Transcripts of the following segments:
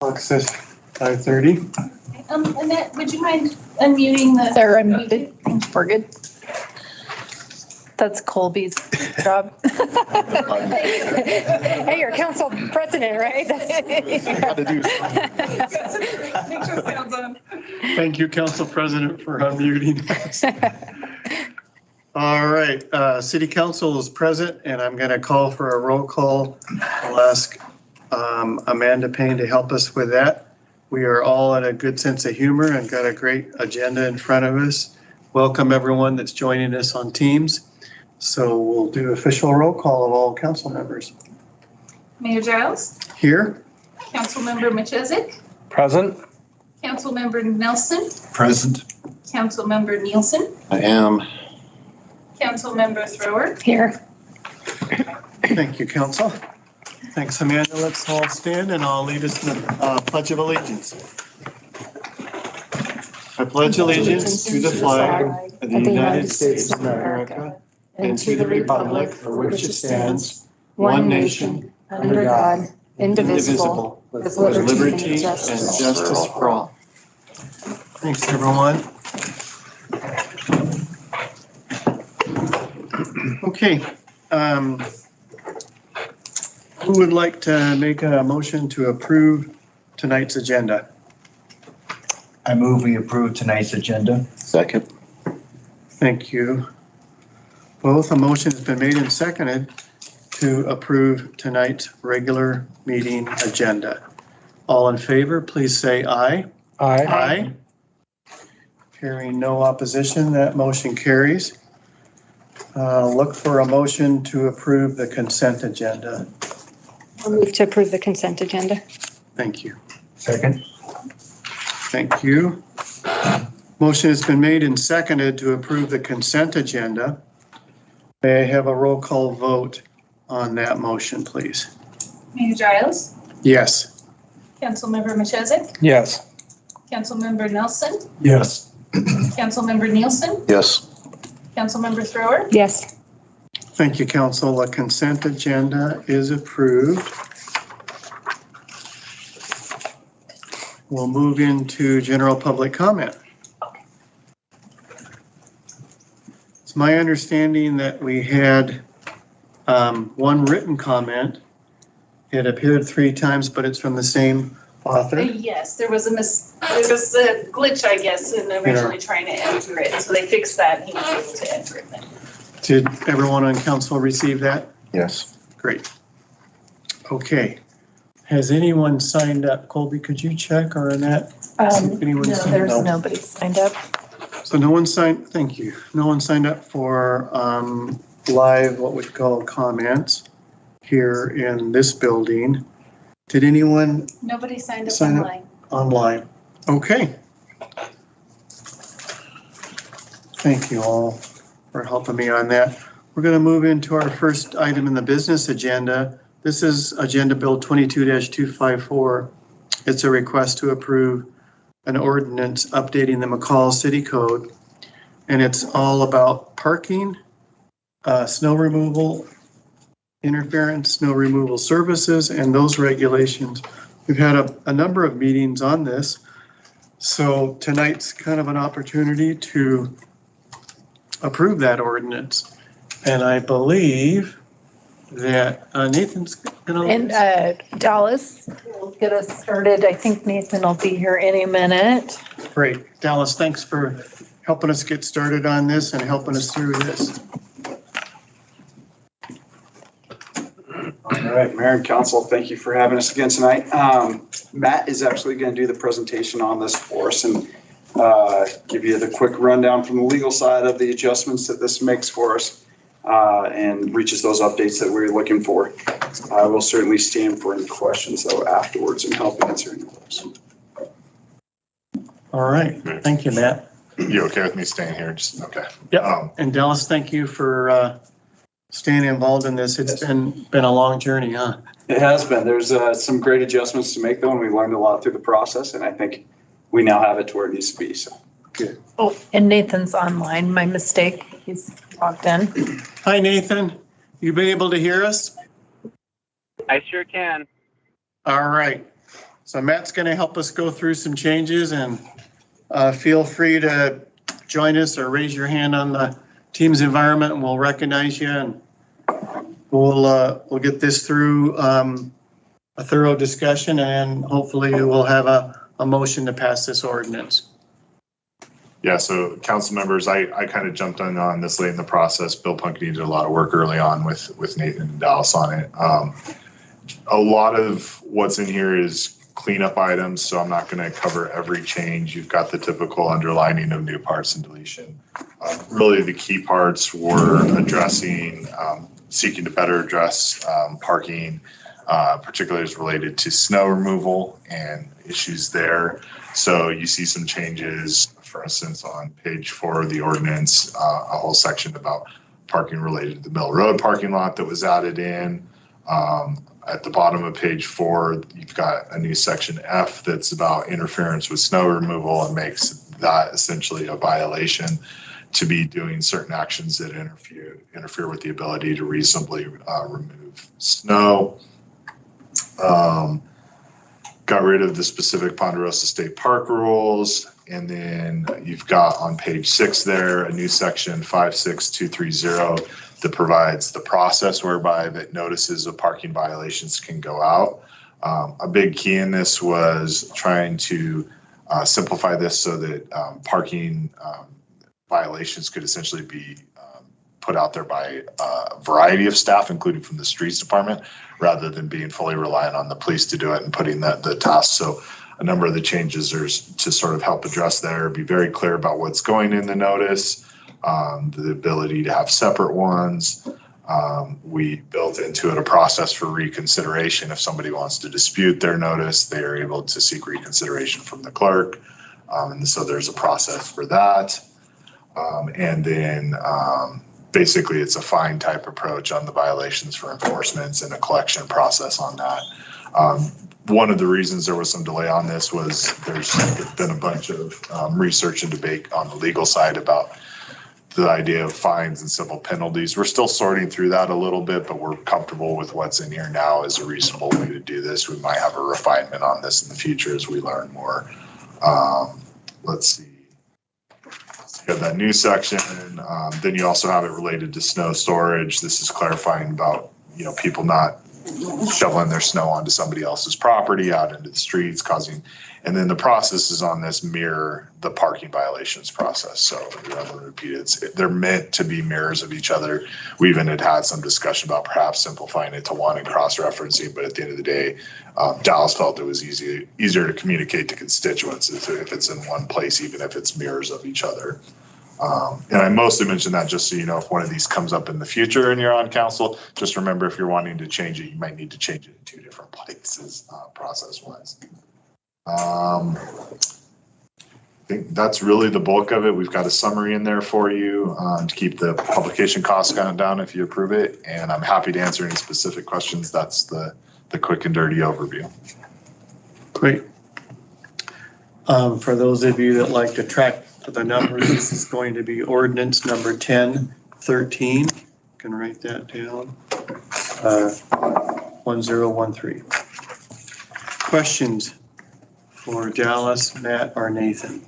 Clock says 5:30. Annette, would you mind unmuting the? They're unmuted. We're good. That's Colby's job. Hey, you're council president, right? Thank you, Council President, for unmuting us. All right, City Council is present, and I'm going to call for a roll call. I'll ask Amanda Payne to help us with that. We are all in a good sense of humor and got a great agenda in front of us. Welcome everyone that's joining us on Teams. So we'll do official roll call of all council members. Mayor Giles. Here. Councilmember Machezik. Present. Councilmember Nelson. Present. Councilmember Nielsen. I am. Councilmember Thrower. Here. Thank you, Council. Thanks, Amanda. Let's all stand and I'll lead us in the Pledge of Allegiance. I pledge allegiance to the flag of the United States of America and to the republic for which it stands, one nation, under God, indivisible, with liberty and justice for all. Thanks, everyone. Okay. Who would like to make a motion to approve tonight's agenda? I move we approve tonight's agenda. Second. Thank you. Both. A motion has been made and seconded to approve tonight's regular meeting agenda. All in favor, please say aye. Aye. Aye. Hearing no opposition, that motion carries. Look for a motion to approve the consent agenda. I'll move to approve the consent agenda. Thank you. Second. Thank you. Motion has been made and seconded to approve the consent agenda. May I have a roll call vote on that motion, please? Mayor Giles. Yes. Councilmember Machezik. Yes. Councilmember Nelson. Yes. Councilmember Nielsen. Yes. Councilmember Thrower. Yes. Thank you, Council. The consent agenda is approved. We'll move into general public comment. It's my understanding that we had one written comment. It appeared 3 times, but it's from the same author. Yes, there was a glitch, I guess, in originally trying to enter it. So they fixed that and he was able to enter it then. Did everyone on council receive that? Yes. Great. Okay. Has anyone signed up? Colby, could you check or Annette? There's nobody signed up. So no one signed, thank you. No one signed up for live, what we call comments here in this building. Did anyone Nobody signed up sign online. up online? Okay. Thank you all for helping me on that. We're going to move into our first item in the business agenda. This is Agenda Bill 22-254. It's a request to approve an ordinance updating the Mccall City Code. And it's all about parking, snow removal, interference, snow removal services, and those regulations. We've had a number of meetings on this. So tonight's kind of an opportunity to approve that ordinance. And I believe that Nathan's gonna. And Dallas will get us started. I think Nathan will be here any minute. Great. Dallas, thanks for helping us get started on this and helping us through this. All right, Mayor and Council, thank you for having us again tonight. Matt is actually going to do the presentation on this for us and give you the quick rundown from the legal side of the adjustments that this makes for us and reaches those updates that we're looking for. I will certainly stand for any questions though afterwards and help answer any of those. All right. Thank you, Matt. You okay with me staying here? Just okay. Yeah. And Dallas, thank you for staying involved in this. It's been a long journey, huh? It has been. There's some great adjustments to make though, and we learned a lot through the process, and I think we now have it to where it needs to be. So good. Oh, and Nathan's online. My mistake. He's logged in. Hi, Nathan. You been able to hear us? I sure can. All right. So Matt's going to help us go through some changes, and feel free to join us or raise your hand on the Teams environment and we'll recognize you, and we'll get this through a thorough discussion, and hopefully we'll have a motion to pass this ordinance. Yeah, so council members, I kind of jumped on this late in the process. Bill Punkney did a lot of work early on with Nathan and Dallas on it. A lot of what's in here is cleanup items, so I'm not going to cover every change. You've got the typical underlining of new parts and deletion. Really, the key parts were addressing, seeking to better address parking, particularly as related to snow removal and issues there. So you see some changes, for instance, on page 4 of the ordinance, a whole section about parking related to the Mill Road parking lot that was added in. At the bottom of page 4, you've got a new section F that's about interference with snow removal and makes that essentially a violation to be doing certain actions that interfere with the ability to reasonably remove snow. Got rid of the specific Ponderosa State Park rules. And then you've got on page 6 there, a new section 56230 that provides the process whereby that notices of parking violations can go out. A big key in this was trying to simplify this so that parking violations could essentially be put out there by a variety of staff, including from the streets department, rather than being fully reliant on the police to do it and putting the task. So a number of the changes are to sort of help address there, be very clear about what's going in the notice, the ability to have separate ones. We built into it a process for reconsideration. If somebody wants to dispute their notice, they are able to seek reconsideration from the clerk. And so there's a process for that. And then basically it's a fine type approach on the violations for enforcements and a collection process on that. One of the reasons there was some delay on this was there's been a bunch of research and debate on the legal side about the idea of fines and civil penalties. We're still sorting through that a little bit, but we're comfortable with what's in here now as a reasonable way to do this. We might have a refinement on this in the future as we learn more. Let's see. You have that new section. Then you also have it related to snow storage. This is clarifying about, people not shoveling their snow onto somebody else's property out into the streets, causing, and then the processes on this mirror the parking violations process. So I'm going to repeat it. They're meant to be mirrors of each other. We even had some discussion about perhaps simplifying it to one and cross-referencing, but at the end of the day, Dallas felt it was easier to communicate to constituents if it's in one place, even if it's mirrors of each other. And I mostly mention that just so you know, if one of these comes up in the future and you're on council, just remember if you're wanting to change it, you might need to change it in 2 different places process-wise. I think that's really the bulk of it. We've got a summary in there for you to keep the publication costs down if you approve it. And I'm happy to answer any specific questions. That's the quick and dirty overview. Great. For those of you that like to track the numbers, this is going to be ordinance number 1013. You can write that down. 1013. Questions for Dallas, Matt, or Nathan?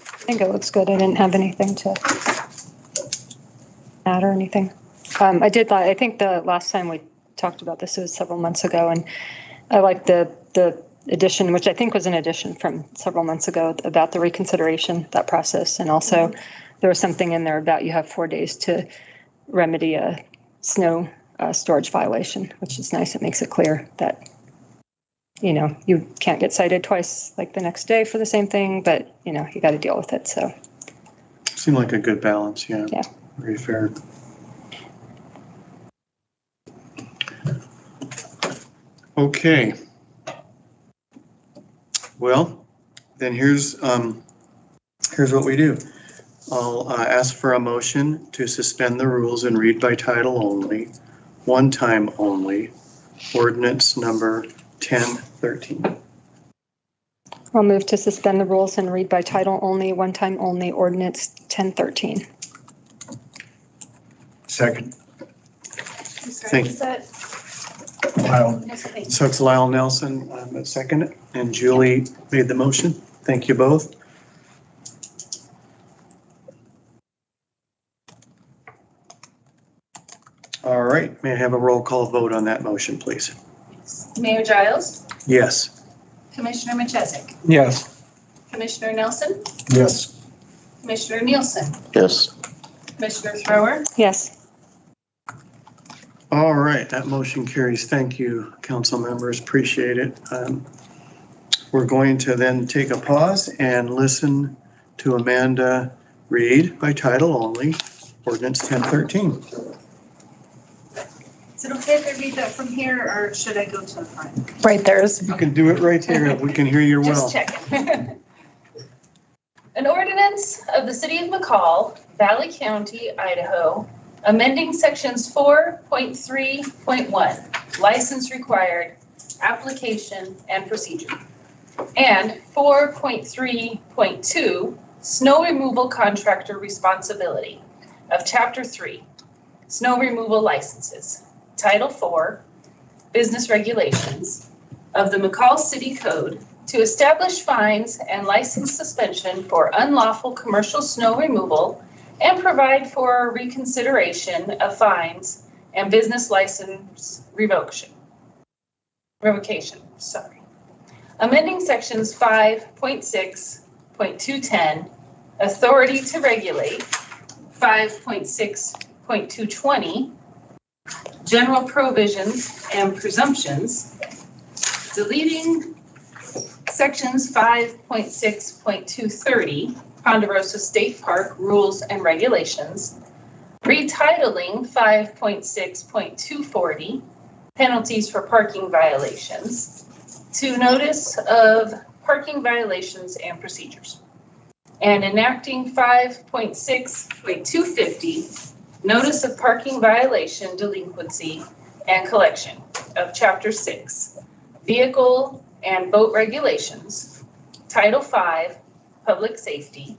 I think it looks good. I didn't have anything to add or anything. I think the last time we talked about this was several months ago, and I like the addition, which I think was an addition from several months ago, about the reconsideration, that process. And also there was something in there about you have 4 days to remedy a snow storage violation, which is nice. It makes it clear that, you can't get cited twice, like the next day for the same thing, but you got to deal with it. So seemed like a good balance. Yeah. Very fair. Okay. Well, then here's what we do. I'll ask for a motion to suspend the rules and read by title only, one time only, ordinance number 1013. I'll move to suspend the rules and read by title only, one time only, ordinance 1013. Second. I'm sorry, Thank- is that? Lyle. Yes, thank you. So it's Lyle Nelson that seconded it, and Julie made the motion. Thank you both. All right, may I have a roll call vote on that motion, please? Mayor Giles, Yes. Commissioner Machesik, Yes. Commissioner Nelson, Yes. Commissioner Nielsen, Yes. Commissioner Thrower, Yes. All right, that motion carries. Thank you, council members, appreciate it. We're going to then take a pause and listen to Amanda read by title only, Ordinance 1013. Is it okay if I read that from here, or should I go to the front? Right there's, You can do it right here, we can hear you well. Just checking. An ordinance of the City of Mccall, Valley County, Idaho, amending sections 4.3.1, license required, application and procedure, and 4.3.2, snow removal contractor responsibility of Chapter 3, snow removal licenses, Title 4, business regulations of the Mccall City Code to establish fines and license suspension for unlawful commercial snow removal and provide for reconsideration of fines and business license revocation. Amending sections 5.6.210, authority to regulate, 5.6.220, general provisions and presumptions, deleting sections 5.6.230, Ponderosa State Park rules and regulations, retitling 5.6.240, penalties for parking violations, to notice of parking violations and procedures, and enacting 5.6.250, notice of parking violation delinquency and collection of Chapter 6, vehicle and boat regulations, Title 5, public safety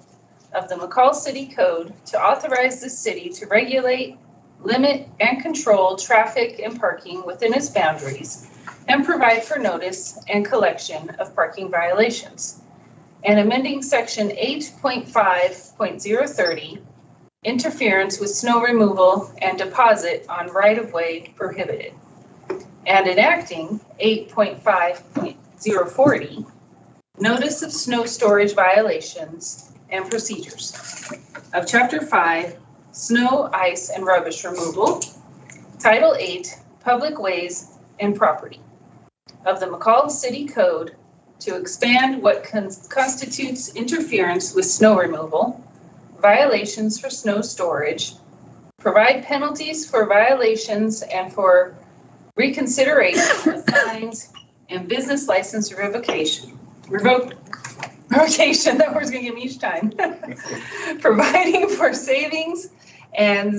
of the Mccall City Code to authorize the city to regulate, limit, and control traffic and parking within its boundaries and provide for notice and collection of parking violations. And amending section 8.5.030, interference with snow removal and deposit on right-of-way prohibited. And enacting 8.5.040, notice of snow storage violations and procedures of Chapter 5, snow, ice, and rubbish removal, Title 8, public ways and property of the Mccall City Code to expand what constitutes interference with snow removal, violations for snow storage, provide penalties for violations and for reconsideration of fines and business license revocation, that word's gonna give me each time. Providing for savings and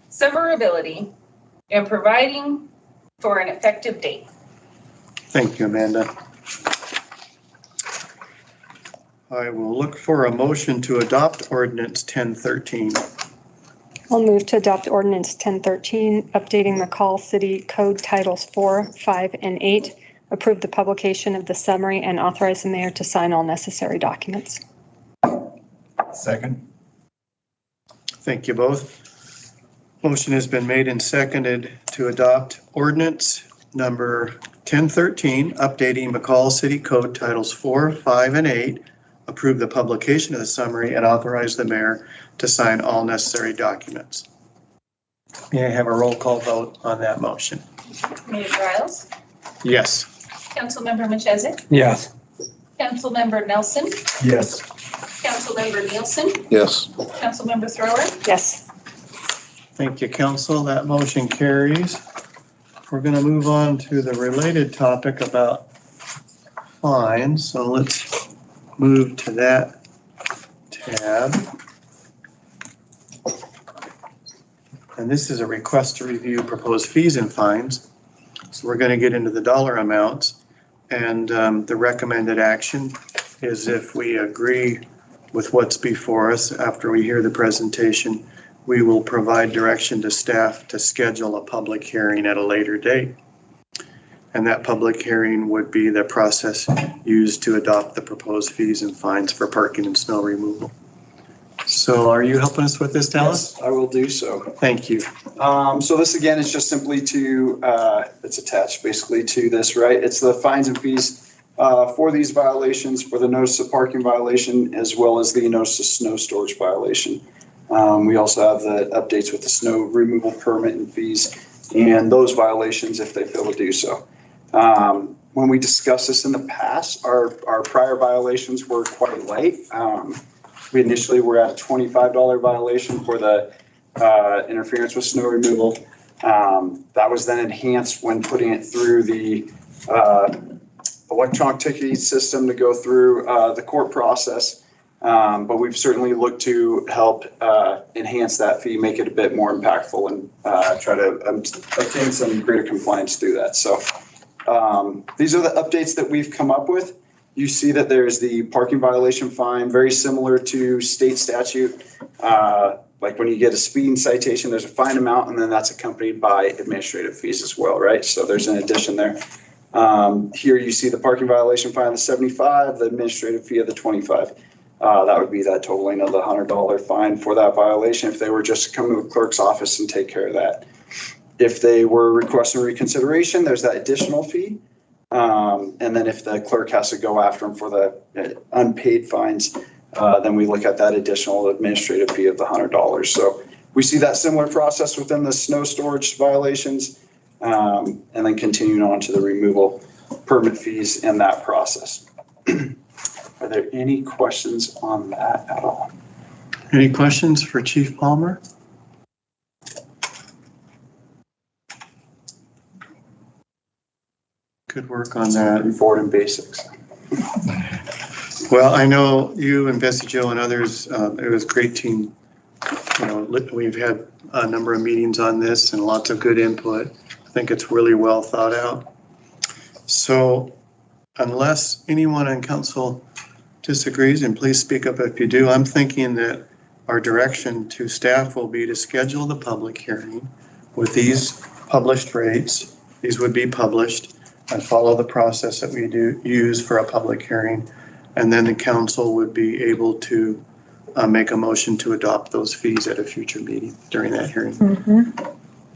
severability and providing for an effective date. Thank you, Amanda. I will look for a motion to adopt Ordinance 1013. I'll move to adopt Ordinance 1013, updating Mccall City Code Titles 4, 5, and 8, approve the publication of the summary, and authorize the mayor to sign all necessary documents. Second. Thank you both. Motion has been made and seconded to adopt Ordinance number 1013, updating Mccall City Code Titles 4, 5, and 8, approve the publication of the summary, and authorize the mayor to sign all necessary documents. May I have a roll call vote on that motion? Mayor Giles, Yes. Councilmember Machesik, Yes. Councilmember Nelson, Yes. Councilmember Nielsen, Yes. Councilmember Thrower, Yes. Thank you, council. That motion carries. We're going to move on to the related topic about fines. So let's move to that tab. And this is a request to review proposed fees and fines. So we're going to get into the dollar amounts. And the recommended action is, if we agree with what's before us after we hear the presentation, we will provide direction to staff to schedule a public hearing at a later date. And that public hearing would be the process used to adopt the proposed fees and fines for parking and snow removal. So are you helping us with this, Dallas? Yes, I will do so. Thank you. So this again is just simply to, it's attached basically to this, right? It's the fines and fees for these violations, for the notice of parking violation, as well as the notice of snow storage violation. We also have the updates with the snow removal permit and fees and those violations if they fail to do so. When we discussed this in the past, our prior violations were quite light. We initially were at a $25 violation for the interference with snow removal. That was then enhanced when putting it through the electronic ticketing system to go through the court process. But we've certainly looked to help enhance that fee, make it a bit more impactful, and try to obtain some greater compliance through that. So these are the updates that we've come up with. You see that there's the parking violation fine, very similar to state statute. Like when you get a speeding citation, there's a fine amount, and then that's accompanied by administrative fees as well, right? So there's an addition there. Here you see the parking violation fine of the 75, the administrative fee of the 25. That would be that totaling of the $100 fine for that violation if they were just to come to the clerk's office and take care of that. If they were requesting reconsideration, there's that additional fee. And then if the clerk has to go after them for the unpaid fines, then we look at that additional administrative fee of the $100. So we see that similar process within the snow storage violations, and then continuing on to the removal permit fees in that process. Are there any questions on that at all? Any questions for Chief Palmer? Good work on that. Moving forward in basics. Well, I know you and Bessie Joe and others, it was a great team. You know, we've had a number of meetings on this and lots of good input. I think it's really well thought out. So unless anyone on council disagrees, and please speak up if you do, I'm thinking that our direction to staff will be to schedule the public hearing with these published rates. These would be published and follow the process that we do use for a public hearing. And then the council would be able to make a motion to adopt those fees at a future meeting during that hearing. Mm-hmm.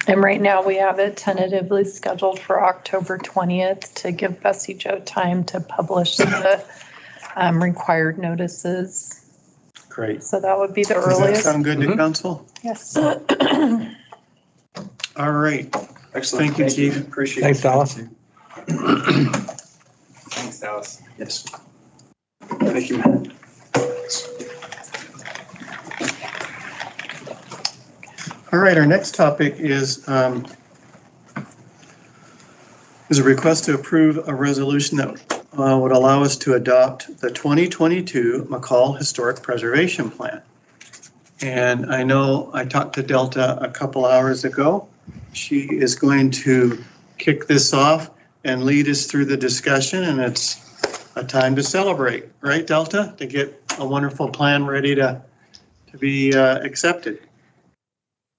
And right now we have it tentatively scheduled for October 20th to give Bessie Joe time to publish the required notices. Great. So that would be the Does earliest. that sound good to council? Yes. All right. Excellent. Thank you, Chief. Appreciate it. Thanks, Dallas. Thanks, Dallas. Yes. Thank you, Matt. All right, our next topic is a request to approve a resolution that would allow us to adopt the 2022 Mccall Historic Preservation Plan. And I know I talked to Delta a couple hours ago. She is going to kick this off and lead us through the discussion, and it's a time to celebrate, right, Delta? To get a wonderful plan ready to be accepted.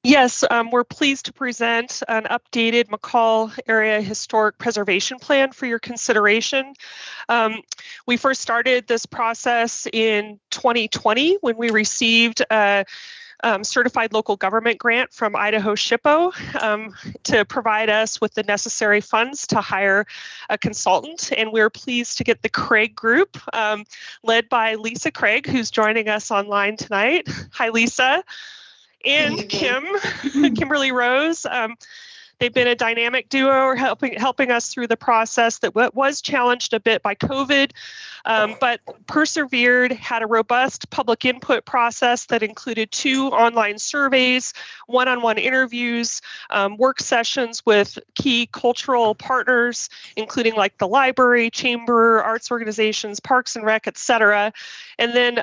Yes, we're pleased to present an updated Mccall Area Historic Preservation Plan for your consideration. We first started this process in 2020 when we received a certified local government grant from Idaho SHPO to provide us with the necessary funds to hire a consultant. And we're pleased to get the Craig Group led by Lisa Craig, who's joining us online tonight. Hi, Lisa. And Kimberly Rose. They've been a dynamic duo helping us through the process that was challenged a bit by COVID, but persevered, had a robust public input process that included 2 online surveys, one-on-one interviews, work sessions with key cultural partners, including like the library, chamber, arts organizations, parks and rec, et cetera. And then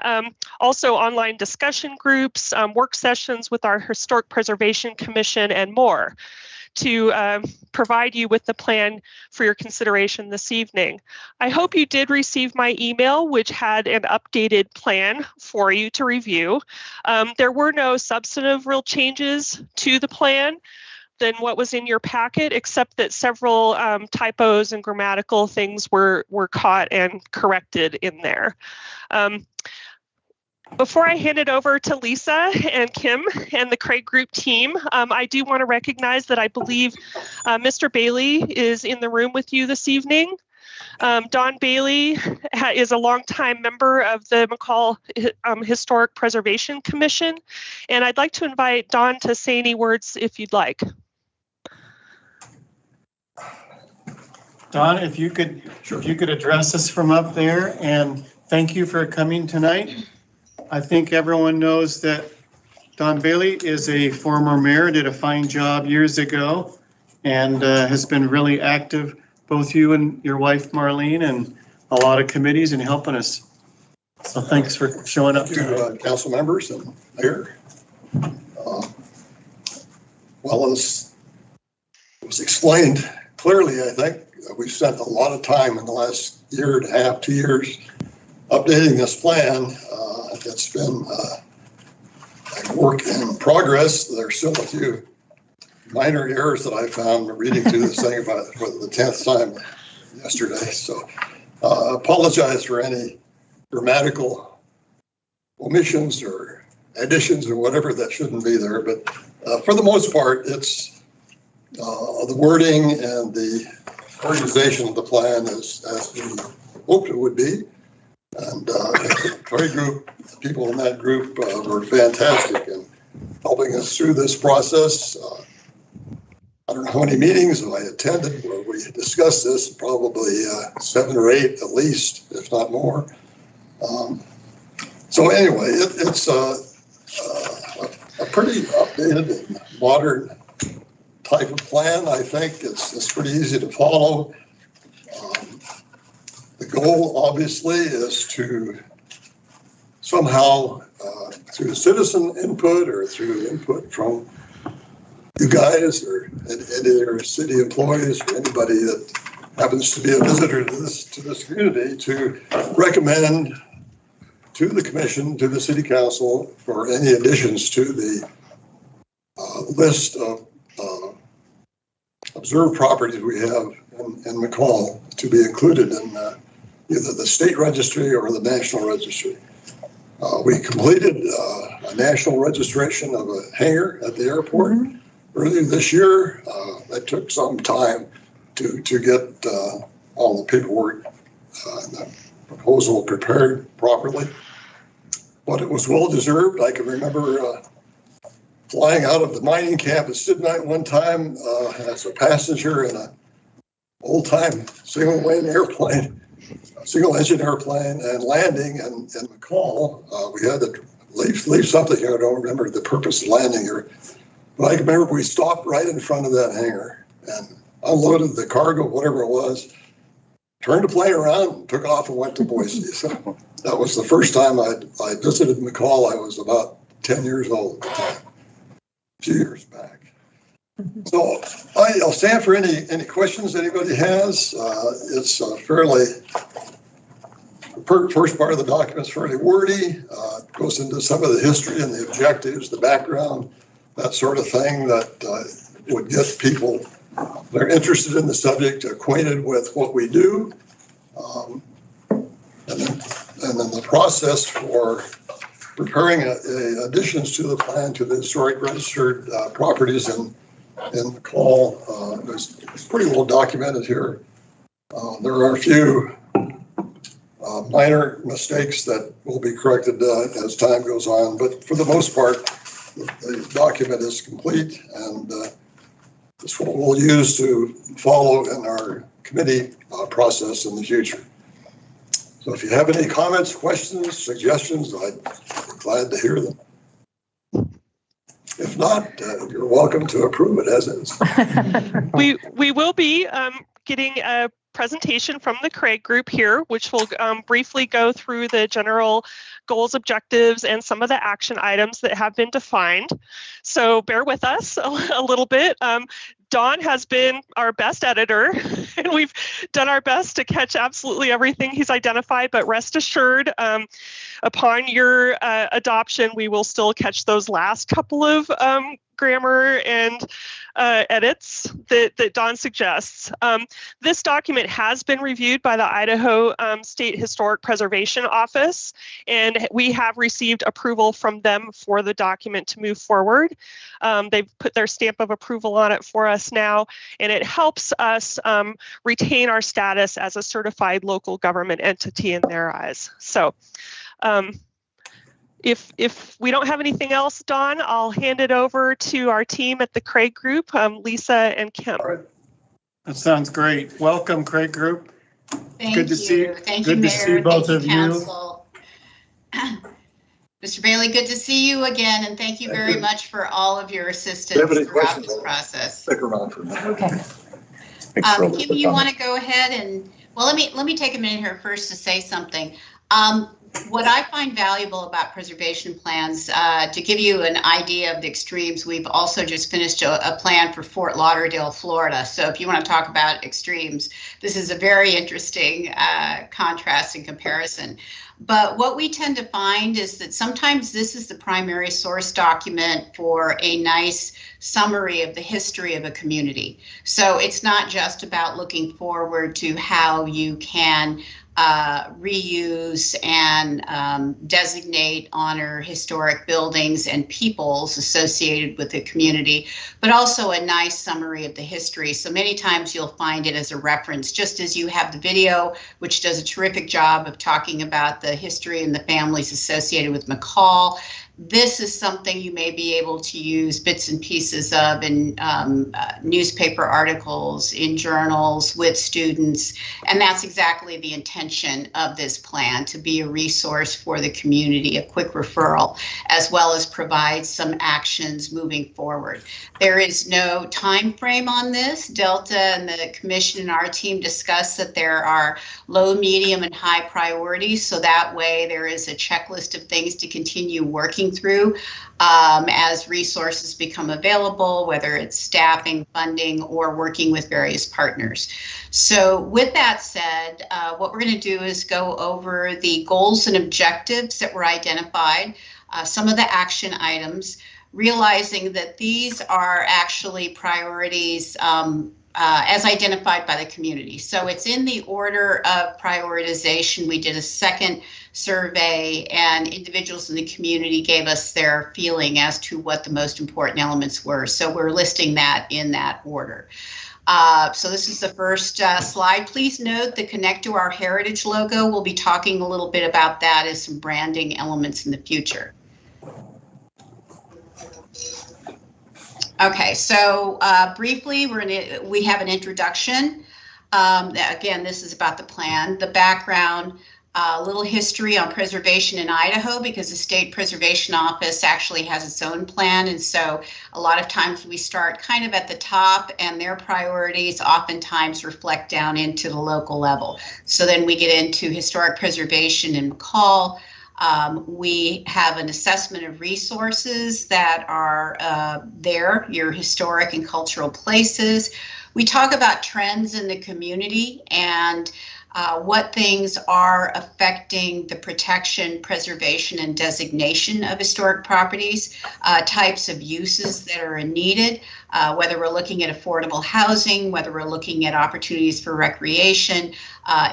also online discussion groups, work sessions with our Historic Preservation Commission, and more. to provide you with the plan for your consideration this evening. I hope you did receive my email, which had an updated plan for you to review. There were no substantive real changes to the plan than what was in your packet, except that several typos and grammatical things were caught and corrected in there. Before I hand it over to Lisa and Kim and the Craig Group team, I do want to recognize that I believe Mr. Bailey is in the room with you this evening. Don Bailey is a longtime member of the Mccall Historic Preservation Commission, and I'd like to invite Don to say any words if you'd like. Don, if you could address us from up there, and thank you for coming tonight. I think everyone knows that Don Bailey is a former mayor, did a fine job years ago, and has been really active, both you and your wife Marlene, and a lot of committees and helping us. So thanks for showing up. Thank you, council members and mayor. Well, as was explained clearly, I think we've spent a lot of time in the last year and a half, 2 years, updating this plan. It's been a work in progress. There's still a few minor errors that I found reading through this thing about it for the 10th time yesterday. So apologize for any grammatical omissions or additions or whatever that shouldn't be there. But for the most part, it's the wording and the organization of the plan is as we hoped it would be. And the Craig Group, the people in that group were fantastic in helping us through this process. I don't know how many meetings I attended where we discussed this, probably 7 or 8 at least, if not more. So anyway, it's a pretty updated and modern type of plan. I think it's pretty easy to follow. The goal, obviously, is to somehow, through citizen input or through input from you guys or any city employees or anybody that happens to be a visitor to this community, to recommend to the commission, to the city council, for any additions to the list of observed properties we have in Mccall to be included in either the state registry or the national registry. We completed a national registration of a hangar at the airport earlier this year. That took some time to get all the paperwork and the proposal prepared properly, but it was well deserved. I can remember flying out of the mining camp at Stibnite one time as a passenger in an old-time single-engine airplane, and landing in Mccall. We had to leave something here. I don't remember the purpose of landing here, but I remember we stopped right in front of that hangar and unloaded the cargo, whatever it was, turned the plane around, and took off and went to Boise. So that was the first time I visited Mccall. I was about 10 years old at the time, a few years back. So I'll stand for any questions anybody has. It's fairly, first part of the document is fairly wordy. It goes into some of the history and the objectives, the background, that sort of thing that would get people that are interested in the subject acquainted with what we do. And then the process for preparing additions to the plan to the historic registered properties in Mccall is pretty well documented here. There are a few minor mistakes that will be corrected as time goes on, but for the most part, the document is complete, and it's what we'll use to follow in our committee process in the future. So if you have any comments, questions, suggestions, I'd be glad to hear them. If not, you're welcome to approve it as is. We will be getting a presentation from the Craig group here, which will briefly go through the general goals, objectives, and some of the action items that have been defined. So bear with us a little bit. Don has been our best editor, and we've done our best to catch absolutely everything he's identified, but rest assured, upon your adoption, we will still catch those last couple of grammar and edits that Don suggests. This document has been reviewed by the Idaho State Historic Preservation Office, and we have received approval from them for the document to move forward. They've put their stamp of approval on it for us now, and it helps us retain our status as a certified local government entity in their eyes. So if we don't have anything else, Don, I'll hand it over to our team at the Craig Group, Lisa and Kim. All right. That sounds great. Welcome, Craig Group. Thank Good to you. see. Thank Good you, to Mayor. see both of you. Council. Mr. Bailey, good to see you again, and thank you very much for all of your assistance throughout this process. Stick around for a minute. Okay. Kim, you want to go ahead and, well, let me take a minute here first to say something. What I find valuable about preservation plans, to give you an idea of the extremes, we've also just finished a plan for Fort Lauderdale, Florida. So if you want to talk about extremes, this is a very interesting contrast and comparison. But what we tend to find is that sometimes this is the primary source document for a nice summary of the history of a community. So it's not just about looking forward to how you can reuse and designate, honor historic buildings and peoples associated with the community, but also a nice summary of the history. So many times you'll find it as a reference, just as you have the video, which does a terrific job of talking about the history and the families associated with Mccall. This is something you may be able to use bits and pieces of in newspaper articles, in journals, with students, and that's exactly the intention of this plan, to be a resource for the community, a quick referral, as well as provide some actions moving forward. There is no time frame on this. Delta and the commission and our team discussed that there are low, medium, and high priorities, so that way there is a checklist of things to continue working through as resources become available, whether it's staffing, funding, or working with various partners. So with that said, what we're going to do is go over the goals and objectives that were identified, some of the action items, realizing that these are actually priorities as identified by the community. So it's in the order of prioritization. We did a second survey and individuals in the community gave us their feeling as to what the most important elements were. So we're listing that in that order. So this is the first slide. Please note the Connect to Our Heritage logo. We'll be talking a little bit about that as some branding elements in the future. Okay, so briefly, we have an introduction. Again, this is about the plan, the background, a little history on preservation in Idaho, because the State Preservation Office actually has its own plan. And so a lot of times we start kind of at the top, and their priorities oftentimes reflect down into the local level. So then we get into historic preservation in Mccall. We have an assessment of resources that are there, your historic and cultural places. We talk about trends in the community and what things are affecting the protection, preservation, and designation of historic properties, types of uses that are needed, whether we're looking at affordable housing, whether we're looking at opportunities for recreation,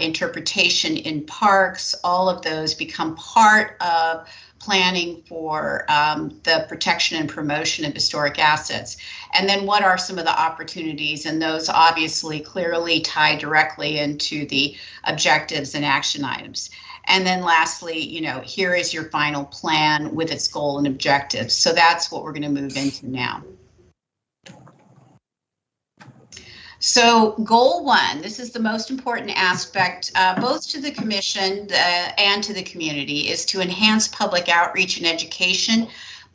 interpretation in parks. All of those become part of planning for the protection and promotion of historic assets. And then what are some of the opportunities? And those obviously clearly tie directly into the objectives and action items. And then lastly, you know, here is your final plan with its goal and objectives. So that's what we're going to move into now. So goal one, this is the most important aspect, both to the commission and to the community, is to enhance public outreach and education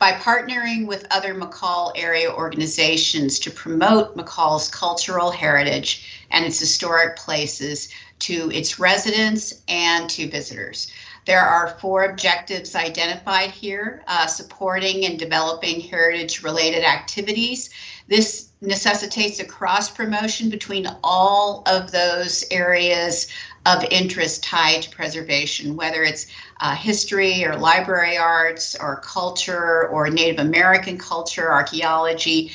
By partnering with other Mccall area organizations to promote Mccall's cultural heritage and its historic places to its residents and to visitors. There are 4 objectives identified here, supporting and developing heritage-related activities. This necessitates a cross-promotion between all of those areas of interest tied to preservation, whether it's history or library arts or culture or Native American culture, archaeology.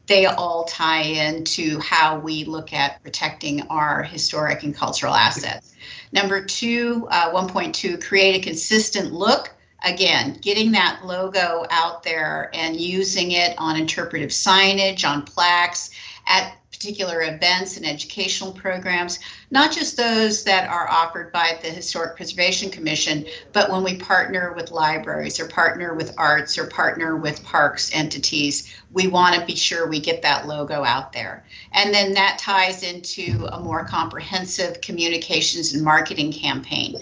They all tie into how we look at protecting our historic and cultural assets. Number 2, 1.2, create a consistent look. Again, getting that logo out there and using it on interpretive signage, on plaques, at particular events and educational programs, not just those that are offered by the Historic Preservation Commission, but when we partner with libraries or partner with arts or partner with parks entities, we want to be sure we get that logo out there. And then that ties into a more comprehensive communications and marketing campaign.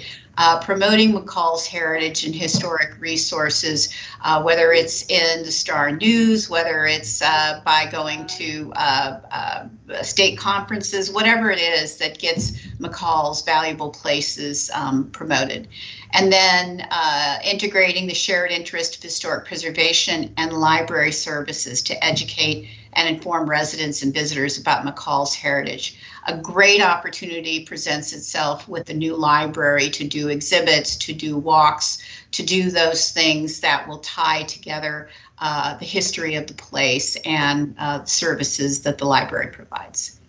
Promoting Mccall's heritage and historic resources, whether it's in the Star News, whether it's by going to state conferences, whatever it is that gets Mccall's valuable places promoted. And then integrating the shared interest of historic preservation and library services to educate and inform residents and visitors about Mccall's heritage. A great opportunity presents itself with the new library to do exhibits, to do walks, to do those things that will tie together the history of the place and services that the library provides.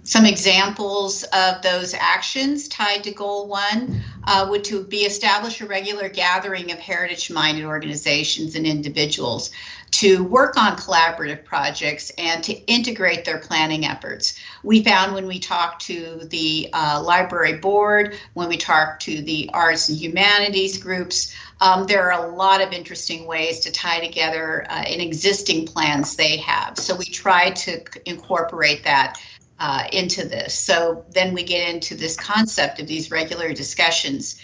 Some examples of those actions tied to Goal 1 would to be establish a regular gathering of heritage-minded organizations and individuals to work on collaborative projects and to integrate their planning efforts. We found when we talked to the library board, when we talked to the arts and humanities groups, there are a lot of interesting ways to tie together in existing plans they have. So we try to incorporate that into this. So then we get into this concept of these regular discussions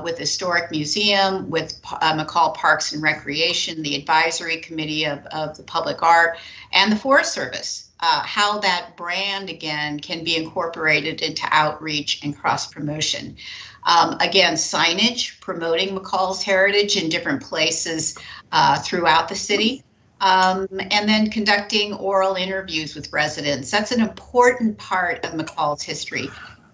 with the Historic Museum, with Mccall Parks and Recreation, the Advisory Committee of the Public Art, and the Forest Service, how that brand again can be incorporated into outreach and cross-promotion. Again, signage, promoting Mccall's heritage in different places throughout the city. And then conducting oral interviews with residents. That's an important part of Mccall's history.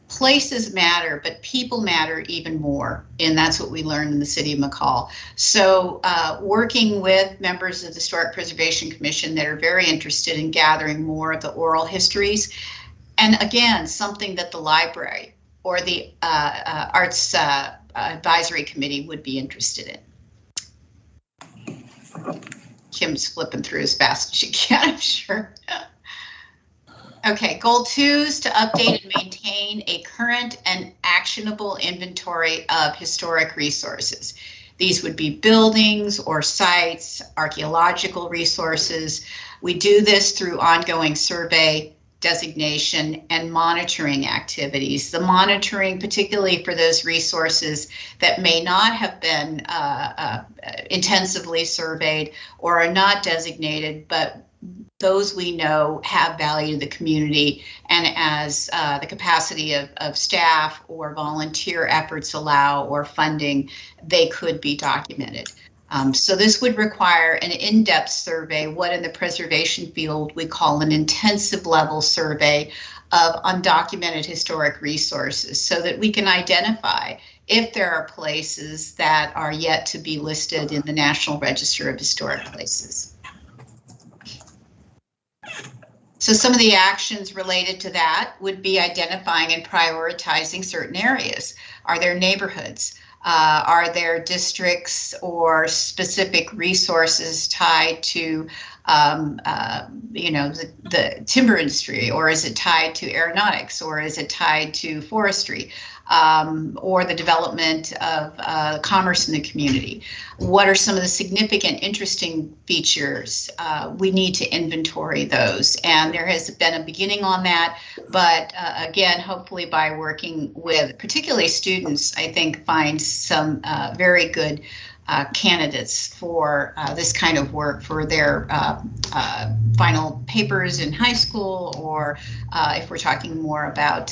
Places matter, but people matter even more. And that's what we learned in the city of Mccall. So working with members of the Historic Preservation Commission that are very interested in gathering more of the oral histories. And again, something that the library or the Arts Advisory Committee would be interested in. Kim's flipping through as fast as she can, I'm sure. Okay, Goal 2 is to update and maintain a current and actionable inventory of historic resources. These would be buildings or sites, archaeological resources. We do this through ongoing survey, designation, and monitoring activities. The monitoring, particularly for those resources that may not have been intensively surveyed or are not designated, but those we know have value to the community, and as the capacity of staff or volunteer efforts allow or funding, they could be documented. So this would require an in-depth survey, what in the preservation field we call an intensive level survey of undocumented historic resources, so that we can identify if there are places that are yet to be listed in the National Register of Historic Places. So some of the actions related to that would be identifying and prioritizing certain areas. Are there neighborhoods? Are there districts or specific resources tied to, the timber industry, or is it tied to aeronautics, or is it tied to forestry? or the development of commerce in the community. What are some of the significant, interesting features? We need to inventory those, and there has been a beginning on that, but again, hopefully by working with particularly students, I think find some very good candidates for this kind of work for their final papers in high school, or if we're talking more about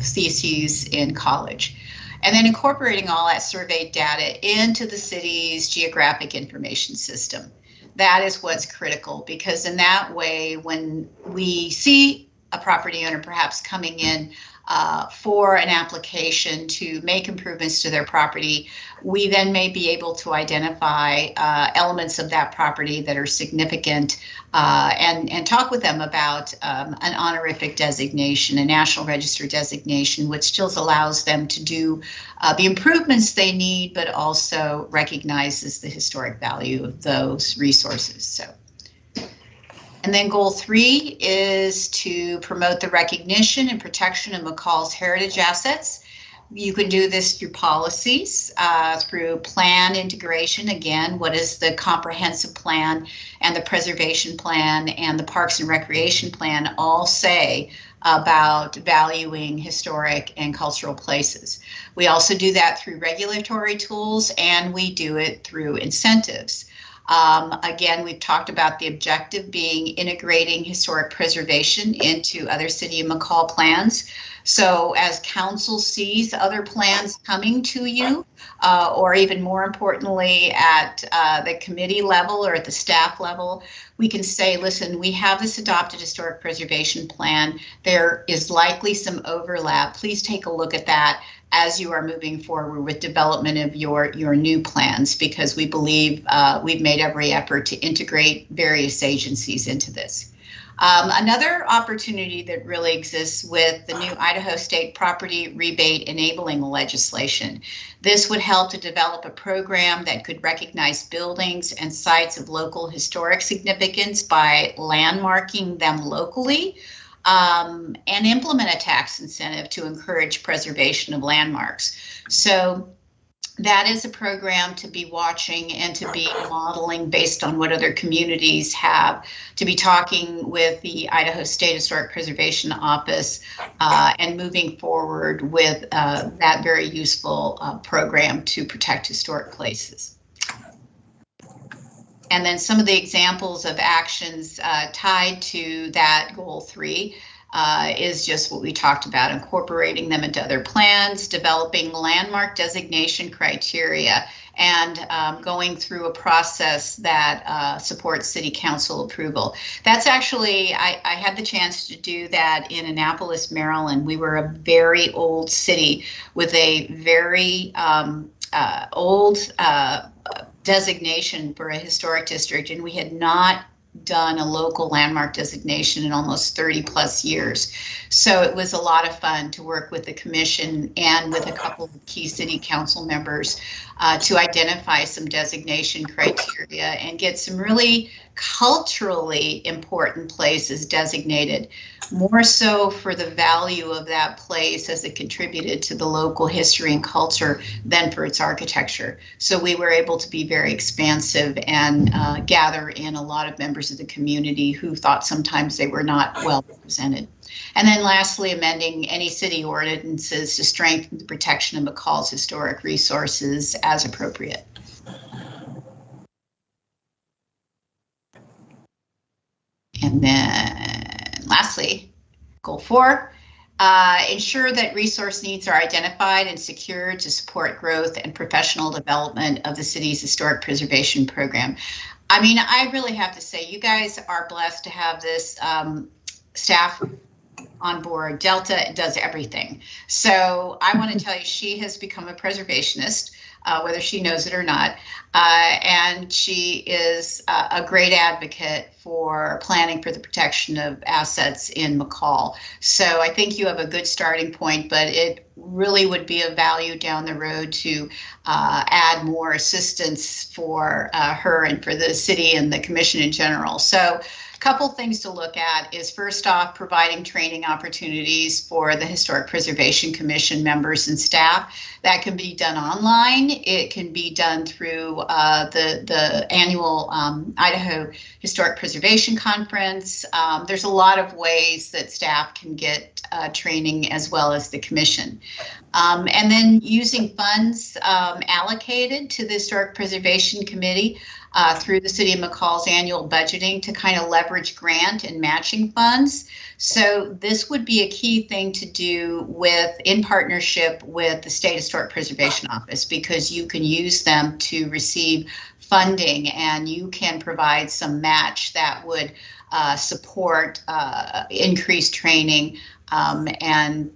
theses in college. And then incorporating all that survey data into the city's geographic information system. That is what's critical, because in that way, when we see a property owner perhaps coming in for an application to make improvements to their property, we then may be able to identify elements of that property that are significant and talk with them about an honorific designation, a National Register designation, which still allows them to do the improvements they need, but also recognizes the historic value of those resources. So. And then goal 3 is to promote the recognition and protection of Mccall's heritage assets. You can do this through policies, through plan integration. Again, what is the comprehensive plan and the preservation plan and the Parks and Recreation plan all say about valuing historic and cultural places. We also do that through regulatory tools, and we do it through incentives. Again, we've talked about the objective being integrating historic preservation into other City of Mccall plans. So as council sees other plans coming to you, or even more importantly at the committee level or at the staff level, we can say, listen, we have this adopted historic preservation plan. There is likely some overlap. Please take a look at that as you are moving forward with development of your new plans, because we believe we've made every effort to integrate various agencies into this. Another opportunity that really exists with the new Idaho State Property Rebate Enabling legislation. This would help to develop a program that could recognize buildings and sites of local historic significance by landmarking them locally, and implement a tax incentive to encourage preservation of landmarks. So that is a program to be watching and to be modeling based on what other communities have, to be talking with the Idaho State Historic Preservation Office and moving forward with that very useful program to protect historic places. And then some of the examples of actions tied to that goal 3 is just what we talked about, incorporating them into other plans, developing landmark designation criteria, and going through a process that supports city council approval. That's actually, I had the chance to do that in Annapolis, Maryland. We were a very old city with a very old designation for a historic district, and we had not done a local landmark designation in almost 30 plus years. So it was a lot of fun to work with the commission and with a couple of key city council members to identify some designation criteria and get some really culturally important places designated, more so for the value of that place as it contributed to the local history and culture than for its architecture. So we were able to be very expansive and gather in a lot of members of the community who thought sometimes they were not well represented. And then lastly, amending any city ordinances to strengthen the protection of Mccall's historic resources as appropriate. And then lastly, goal 4, ensure that resource needs are identified and secured to support growth and professional development of the city's historic preservation program. I mean, I really have to say, you guys are blessed to have this staff on board. Delta does everything. So I want to tell you, she has become a preservationist, whether she knows it or not. And she is a great advocate for planning for the protection of assets in Mccall. So I think you have a good starting point, but it really would be of value down the road to add more assistance for her and for the city and the commission in general. So couple things to look at is, first off, providing training opportunities for the Historic Preservation Commission members and staff. That can be done online. It can be done through the annual Idaho Historic Preservation Conference. There's a lot of ways that staff can get training, as well as the commission. And then using funds allocated to the Historic Preservation Committee through the City of Mccall's annual budgeting to kind of leverage grant and matching funds. So this would be a key thing to do in partnership with the State Historic Preservation Office, because you can use them to receive funding, and you can provide some match that would support increased training and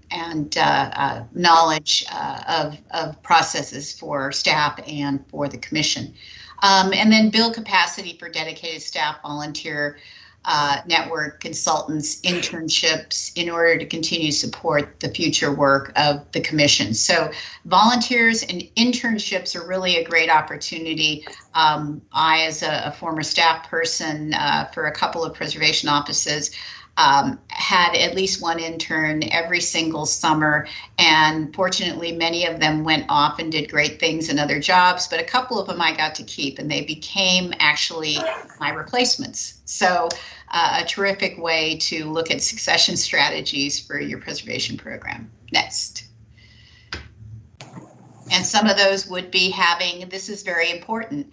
knowledge of processes for staff and for the commission. And then build capacity for dedicated staff, volunteer network, consultants, internships, in order to continue to support the future work of the commission. So volunteers and internships are really a great opportunity. I, as a former staff person for a couple of preservation offices, had at least one intern every single summer, and fortunately many of them went off and did great things in other jobs, but a couple of them I got to keep, and they became actually my replacements. So a terrific way to look at succession strategies for your preservation program. Next. And some of those would be having, this is very important,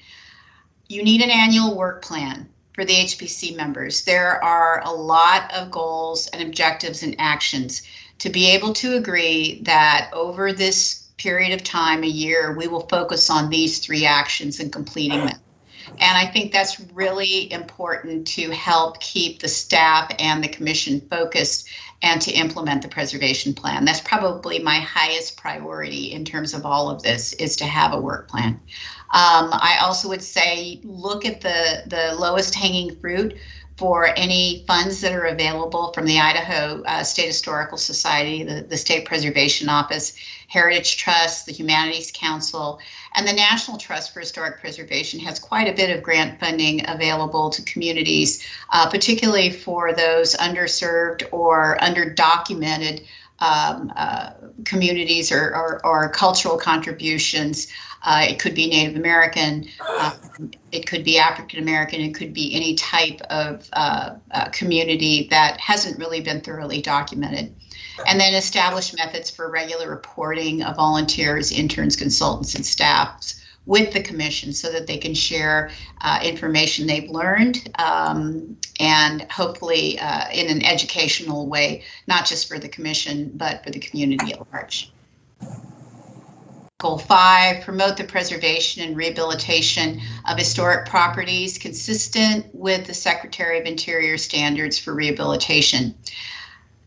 you need an annual work plan for the HPC members. There are a lot of goals and objectives and actions to be able to agree that over this period of time, a year, we will focus on these 3 actions and completing them. And I think that's really important to help keep the staff and the commission focused and to implement the preservation plan. That's probably my highest priority in terms of all of this, is to have a work plan. I also would say look at the lowest hanging fruit for any funds that are available from the Idaho State Historical Society, the State Preservation Office, Heritage Trust, the Humanities Council, and the National Trust for Historic Preservation has quite a bit of grant funding available to communities, particularly for those underserved or underdocumented communities or cultural contributions. It could be Native American, it could be African American, it could be any type of community that hasn't really been thoroughly documented. And then establish methods for regular reporting of volunteers, interns, consultants, and staffs with the commission so that they can share information they've learned and hopefully in an educational way, not just for the commission, but for the community at large. Goal 5, promote the preservation and rehabilitation of historic properties consistent with the Secretary of Interior standards for rehabilitation.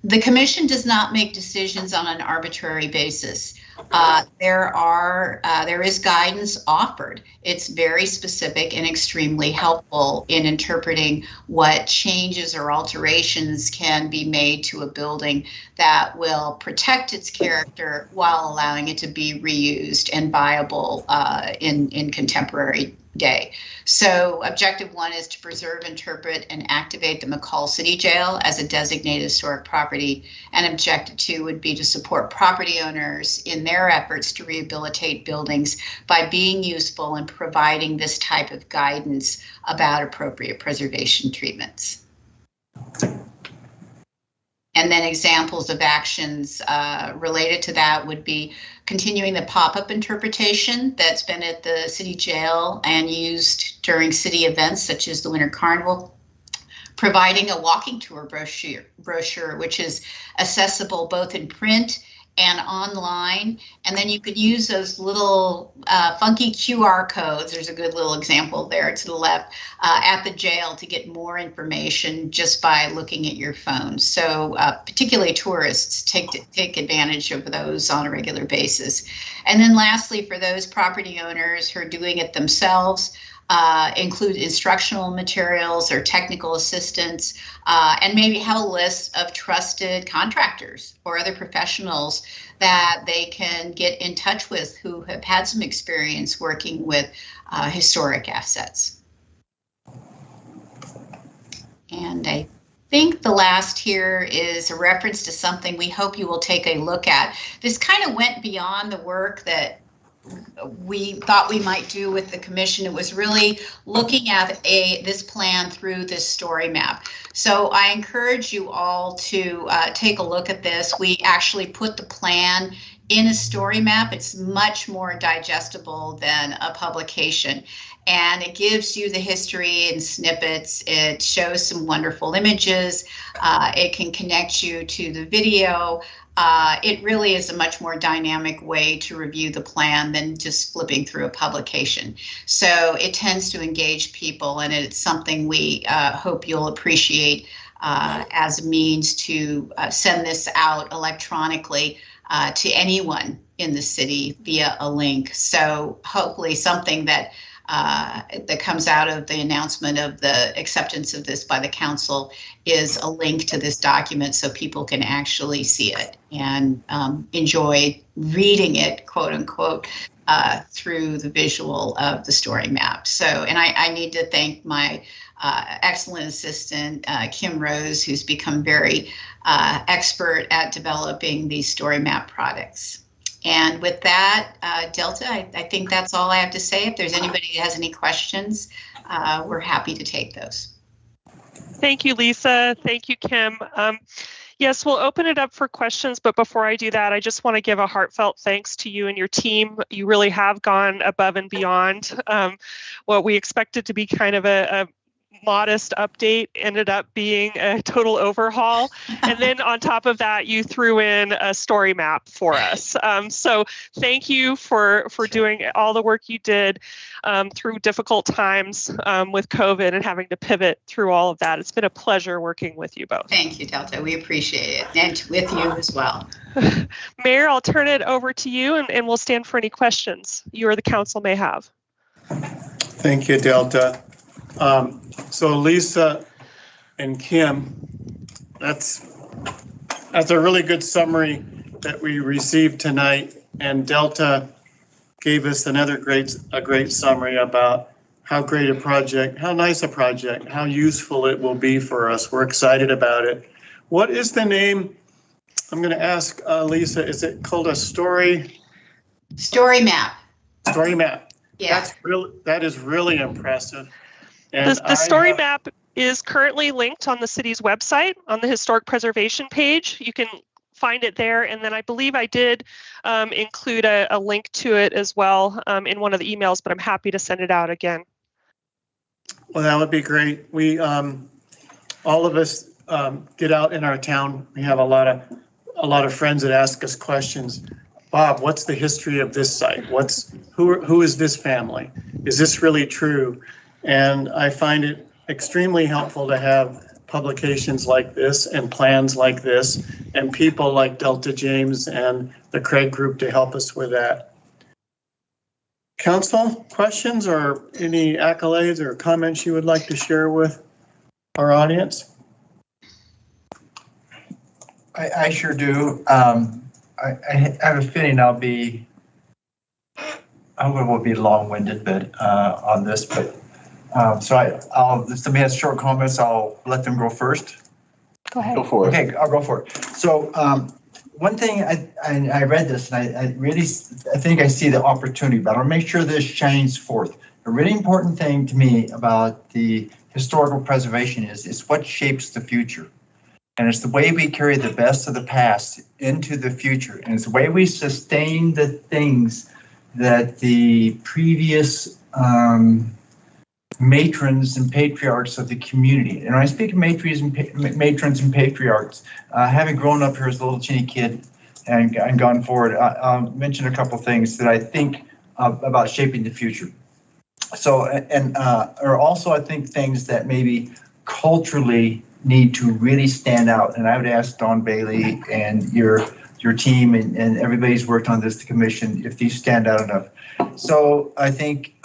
The commission does not make decisions on an arbitrary basis. There is guidance offered. It's very specific and extremely helpful in interpreting what changes or alterations can be made to a building that will protect its character while allowing it to be reused and viable in contemporary day. So objective 1 is to preserve, interpret, and activate the Mccall City Jail as a designated historic property. And objective 2 would be to support property owners in their efforts to rehabilitate buildings by being useful and providing this type of guidance about appropriate preservation treatments. And then examples of actions related to that would be continuing the pop-up interpretation that's been at the city jail and used during city events such as the Winter Carnival, providing a walking tour brochure which is accessible both in print and online. And then you could use those little funky QR codes. There's a good little example there to the left at the jail to get more information just by looking at your phone. So particularly tourists take advantage of those on a regular basis. And then lastly, for those property owners who are doing it themselves, include instructional materials or technical assistance, and maybe have a list of trusted contractors or other professionals that they can get in touch with who have had some experience working with historic assets. And I think the last here is a reference to something we hope you will take a look at. This kind of went beyond the work that we thought we might do with the commission. It was really looking at this plan through this story map. So I encourage you all to take a look at this. We actually put the plan in a story map. It's much more digestible than a publication. And it gives you the history in snippets. It shows some wonderful images. It can connect you to the video. It really is a much more dynamic way to review the plan than just flipping through a publication. So it tends to engage people, and it's something we hope you'll appreciate as a means to send this out electronically to anyone in the city via a link. So hopefully something that comes out of the announcement of the acceptance of this by the council is a link to this document so people can actually see it and enjoy reading it, quote unquote, through the visual of the story map. So, and I need to thank my excellent assistant, Kim Rose, who's become very expert at developing these story map products. And with that, Delta, I think that's all I have to say. If there's anybody that has any questions, we're happy to take those. Thank you, Lisa. Thank you, Kim. Yes, we'll open it up for questions, but before I do that, I just want to give a heartfelt thanks to you and your team. You really have gone above and beyond what we expected to be kind of a modest update, ended up being a total overhaul. And then on top of that, you threw in a story map for us. So thank you for doing all the work you did through difficult times with COVID and having to pivot through all of that. It's been a pleasure working with you both. Thank you, Delta. We appreciate it. And with you as well. Mayor, I'll turn it over to you and we'll stand for any questions you or the council may have. Thank you, Delta. So Lisa and Kim, that's a really good summary that we received tonight, and Delta gave us a great summary about how great a project, how nice a project, how useful it will be for us. We're excited about it. What is the name? I'm going to ask Lisa, is it called a story? Story map. Story map. Yeah. That is really impressive. And the story map is currently linked on the city's website on the historic preservation page. You can find it there. And then I believe I did include a link to it as well in one of the emails, but I'm happy to send it out again. Well, that would be great. We, all of us get out in our town. We have a lot of friends that ask us questions. Bob, what's the history of this site? Who is this family? Is this really true? And I find it extremely helpful to have publications like this and plans like this and people like Delta James and the Craig Group to help us with that. Council, questions or any accolades or comments you would like to share with our audience? I sure do. I have a feeling I will be long-winded, but on this, but so if somebody has short comments, I'll let them go first. Go ahead. Go for it. Okay, I'll go for it. So one thing I read this and I think I see the opportunity, but I'll make sure this shines forth. A really important thing to me about the historical preservation is what shapes the future. And it's the way we carry the best of the past into the future. And it's the way we sustain the things that the previous matrons and patriarchs of the community. And when I speak of matrons and patriarchs, having grown up here as a little teeny kid and gone forward, I'll mention a couple things that I think about shaping the future. So, or also I think things that maybe culturally need to really stand out. And I would ask Don Bailey and your team and everybody's worked on this, the commission, if these stand out enough. So I think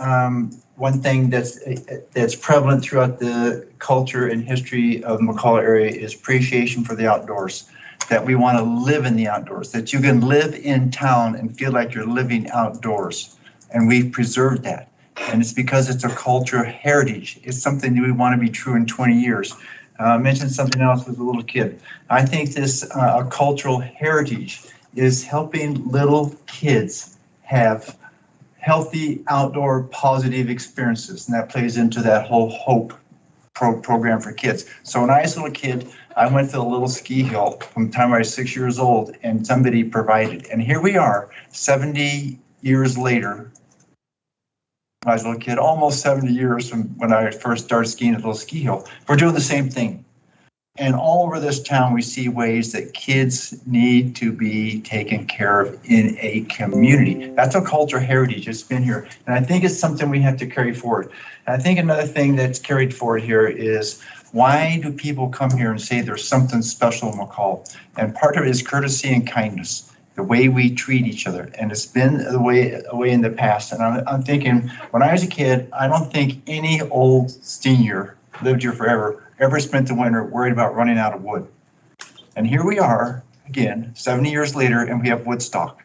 one thing that's prevalent throughout the culture and history of the Mccall area is appreciation for the outdoors, that we want to live in the outdoors, that you can live in town and feel like you're living outdoors. And we've preserved that. And it's because it's a culture heritage. It's something that we want to be true in 20 years. Mentioned something else with a little kid. I think this cultural heritage is helping little kids have healthy outdoor positive experiences, and that plays into that whole hope program for kids. So when I was a little kid, I went to a little ski hill from the time I was 6 years old, and somebody provided. And here we are, 70 years later. When I was a little kid, almost 70 years from when I first started skiing at a little ski hill. We're doing the same thing. And all over this town, we see ways that kids need to be taken care of in a community. That's a cultural heritage. It's been here. And I think it's something we have to carry forward. And I think another thing that's carried forward here is, why do people come here and say there's something special in Mccall? And part of it is courtesy and kindness, the way we treat each other. And it's been the way in the past. And I'm thinking, when I was a kid, I don't think any old senior lived here forever ever spent the winter worried about running out of wood. And here we are again, 70 years later, and we have Woodstock.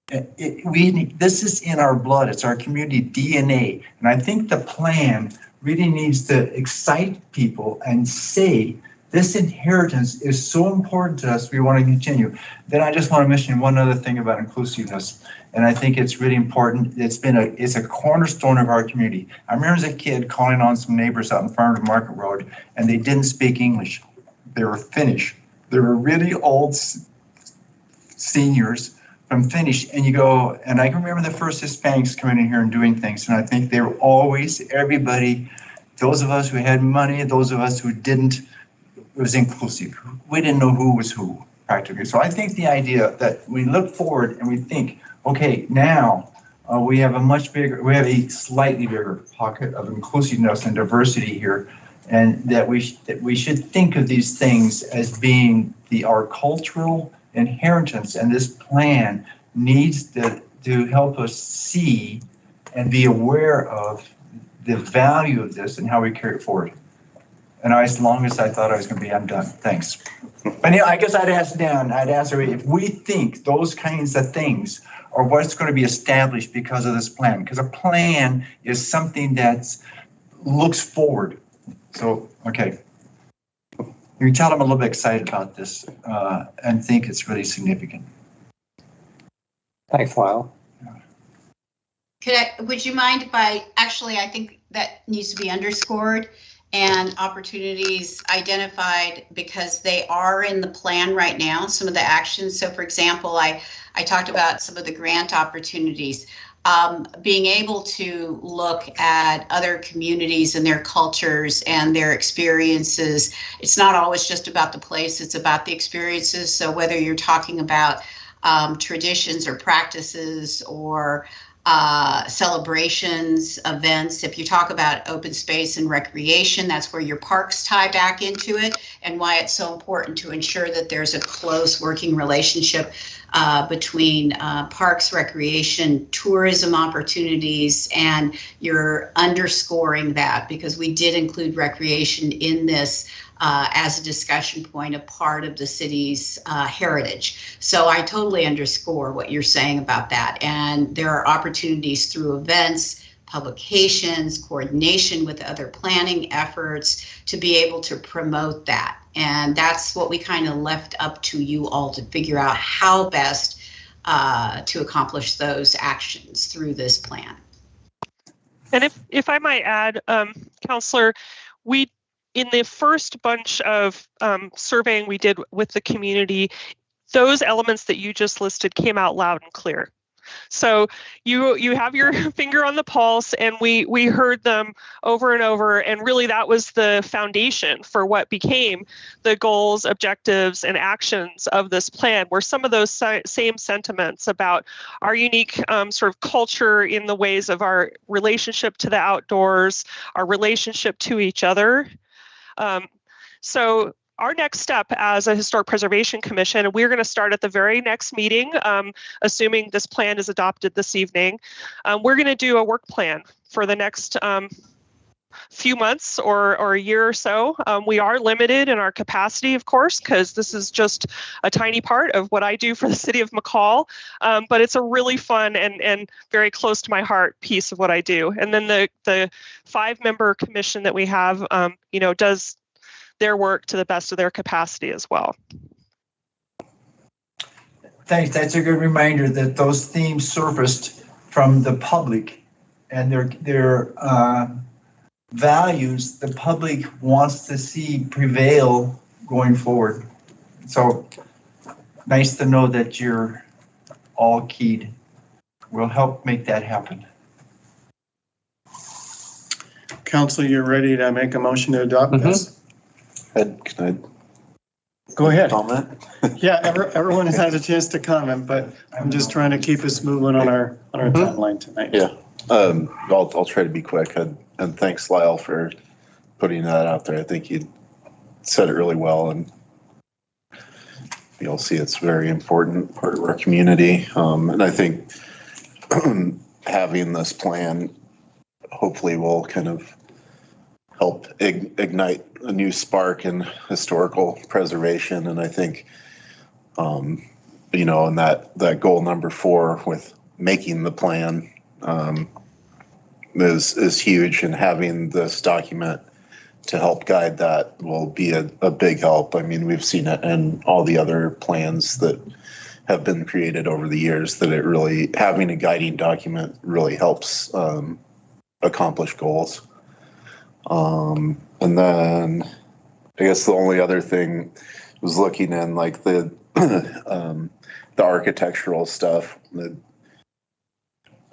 This is in our blood. It's our community DNA. And I think the plan really needs to excite people and say, this inheritance is so important to us, we want to continue. Then I just want to mention one other thing about inclusiveness. And I think it's really important. It's a cornerstone of our community. I remember as a kid calling on some neighbors out in front of the Market Road, and they didn't speak English. They were Finnish. They were really old seniors from Finnish. And you go, and I can remember the first Hispanics coming in here and doing things. And I think they were always, everybody, those of us who had money, those of us who didn't, it was inclusive. We didn't know who was who, practically. So I think the idea that we look forward and we think, okay, now we have a slightly bigger pocket of inclusiveness and diversity here, and that we should think of these things as being our cultural inheritance. And this plan needs to help us see and be aware of the value of this and how we carry it forward. And as long as I thought I was going to be, I'm done. Thanks. But yeah, I guess I'd ask her if we think those kinds of things are what's going to be established because of this plan. Because a plan is something that looks forward. So, okay. You can tell I'm a little bit excited about this and think it's really significant. Thanks, Lyle. Would you mind if I think that needs to be underscored, and opportunities identified because they are in the plan right now, some of the actions. So for example, I talked about some of the grant opportunities, being able to look at other communities and their cultures and their experiences. It's not always just about the place, it's about the experiences. So whether you're talking about traditions or practices or celebrations, events. If you talk about open space and recreation, that's where your parks tie back into it, and why it's so important to ensure that there's a close working relationship between parks, recreation, tourism opportunities, and you're underscoring that because we did include recreation in this as a discussion point, a part of the city's heritage. So I totally underscore what you're saying about that. And there are opportunities through events, publications, coordination with other planning efforts to be able to promote that. And that's what we kind of left up to you all to figure out how best to accomplish those actions through this plan. And if I might add, Counselor, in the first bunch of surveying we did with the community, those elements that you just listed came out loud and clear. So you have your finger on the pulse, and we heard them over and over, and really that was the foundation for what became the goals, objectives, and actions of this plan, were some of those same sentiments about our unique sort of culture in the ways of our relationship to the outdoors, our relationship to each other. So our next step as a Historic Preservation Commission, we're going to start at the very next meeting, assuming this plan is adopted this evening. We're going to do a work plan for the next few months or a year or so. We are limited in our capacity, of course, because this is just a tiny part of what I do for the city of Mccall, but it's a really fun and very close to my heart piece of what I do. And then the 5-member commission that we have, does their work to the best of their capacity as well. Thanks. That's a good reminder that those themes surfaced from the public and their values the public wants to see prevail going forward. So nice to know that you're all keyed. We'll help make that happen. Council, you're ready to make a motion to adopt this? Ed, can Go I ahead. comment? Yeah, everyone has had a chance to comment, but I'm just trying to keep us moving on our timeline tonight. Yeah, I'll try to be quick. And thanks, Lyle, for putting that out there. I think you said it really well, and you'll see it's a very important part of our community. And I think having this plan hopefully will kind of help ignite a new spark in historical preservation. And I think, and that goal number 4 with making the plan is huge, and having this document to help guide that will be a big help. I mean, we've seen it in all the other plans that have been created over the years, that it really, having a guiding document really helps accomplish goals. And then I guess the only other thing was looking in like the architectural stuff.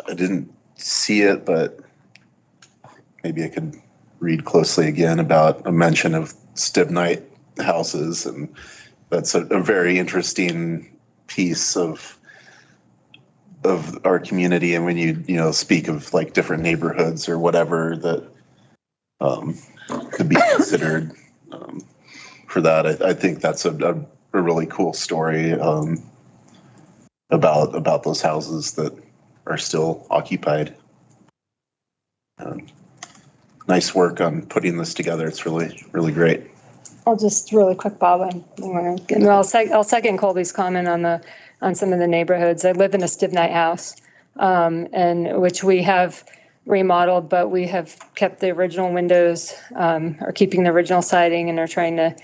I didn't see it, but maybe I could read closely again about a mention of stibnite houses, and that's a very interesting piece of our community. And when you speak of like different neighborhoods or whatever that could be considered for that, I think that's a really cool story about those houses that are still occupied. Nice work on putting this together. It's really, really great. I'll just really quick, Bob. I'll second Colby's comment on some of the neighborhoods. I live in a stibnite house, and which we have remodeled, but we have kept the original windows, are keeping the original siding, and are trying to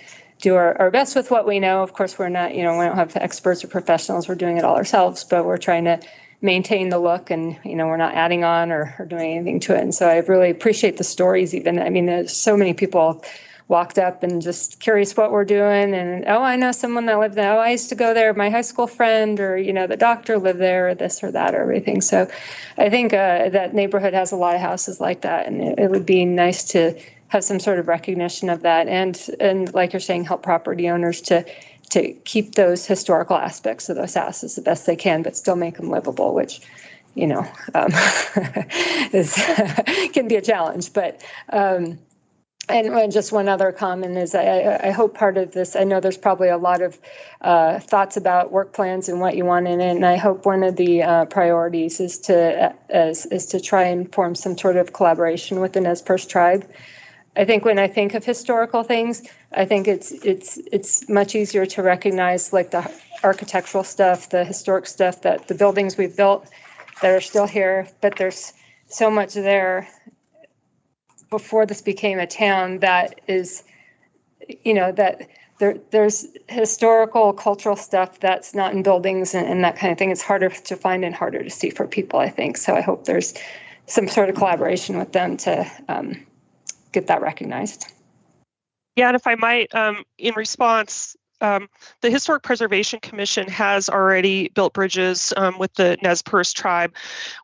do our best with what we know. Of course, we're not, we don't have experts or professionals. We're doing it all ourselves, but we're trying to maintain the look, and we're not adding on or doing anything to it. And so I really appreciate the stories. Even, I mean, there's so many people walked up and just curious what we're doing, and I know someone that lived there. I used to go there, my high school friend, or the doctor lived there, or this or that, or everything. So I think that neighborhood has a lot of houses like that, and it would be nice to have some sort of recognition of that, and like you're saying, help property owners to keep those historical aspects of those houses the best they can, but still make them livable, which is can be a challenge. But and just one other comment is I hope part of this, I know there's probably a lot of thoughts about work plans and what you want in it, and I hope one of the priorities is to try and form some sort of collaboration with the Nez Perce tribe. I think when I think of historical things, I think it's much easier to recognize like the architectural stuff, the historic stuff, that the buildings we've built that are still here, but there's so much there before this became a town that is, that there's historical, cultural stuff that's not in buildings and that kind of thing. It's harder to find and harder to see for people, I think. So I hope there's some sort of collaboration with them to get that recognized. Yeah, and if I might, in response, the Historic Preservation Commission has already built bridges with the Nez Perce tribe.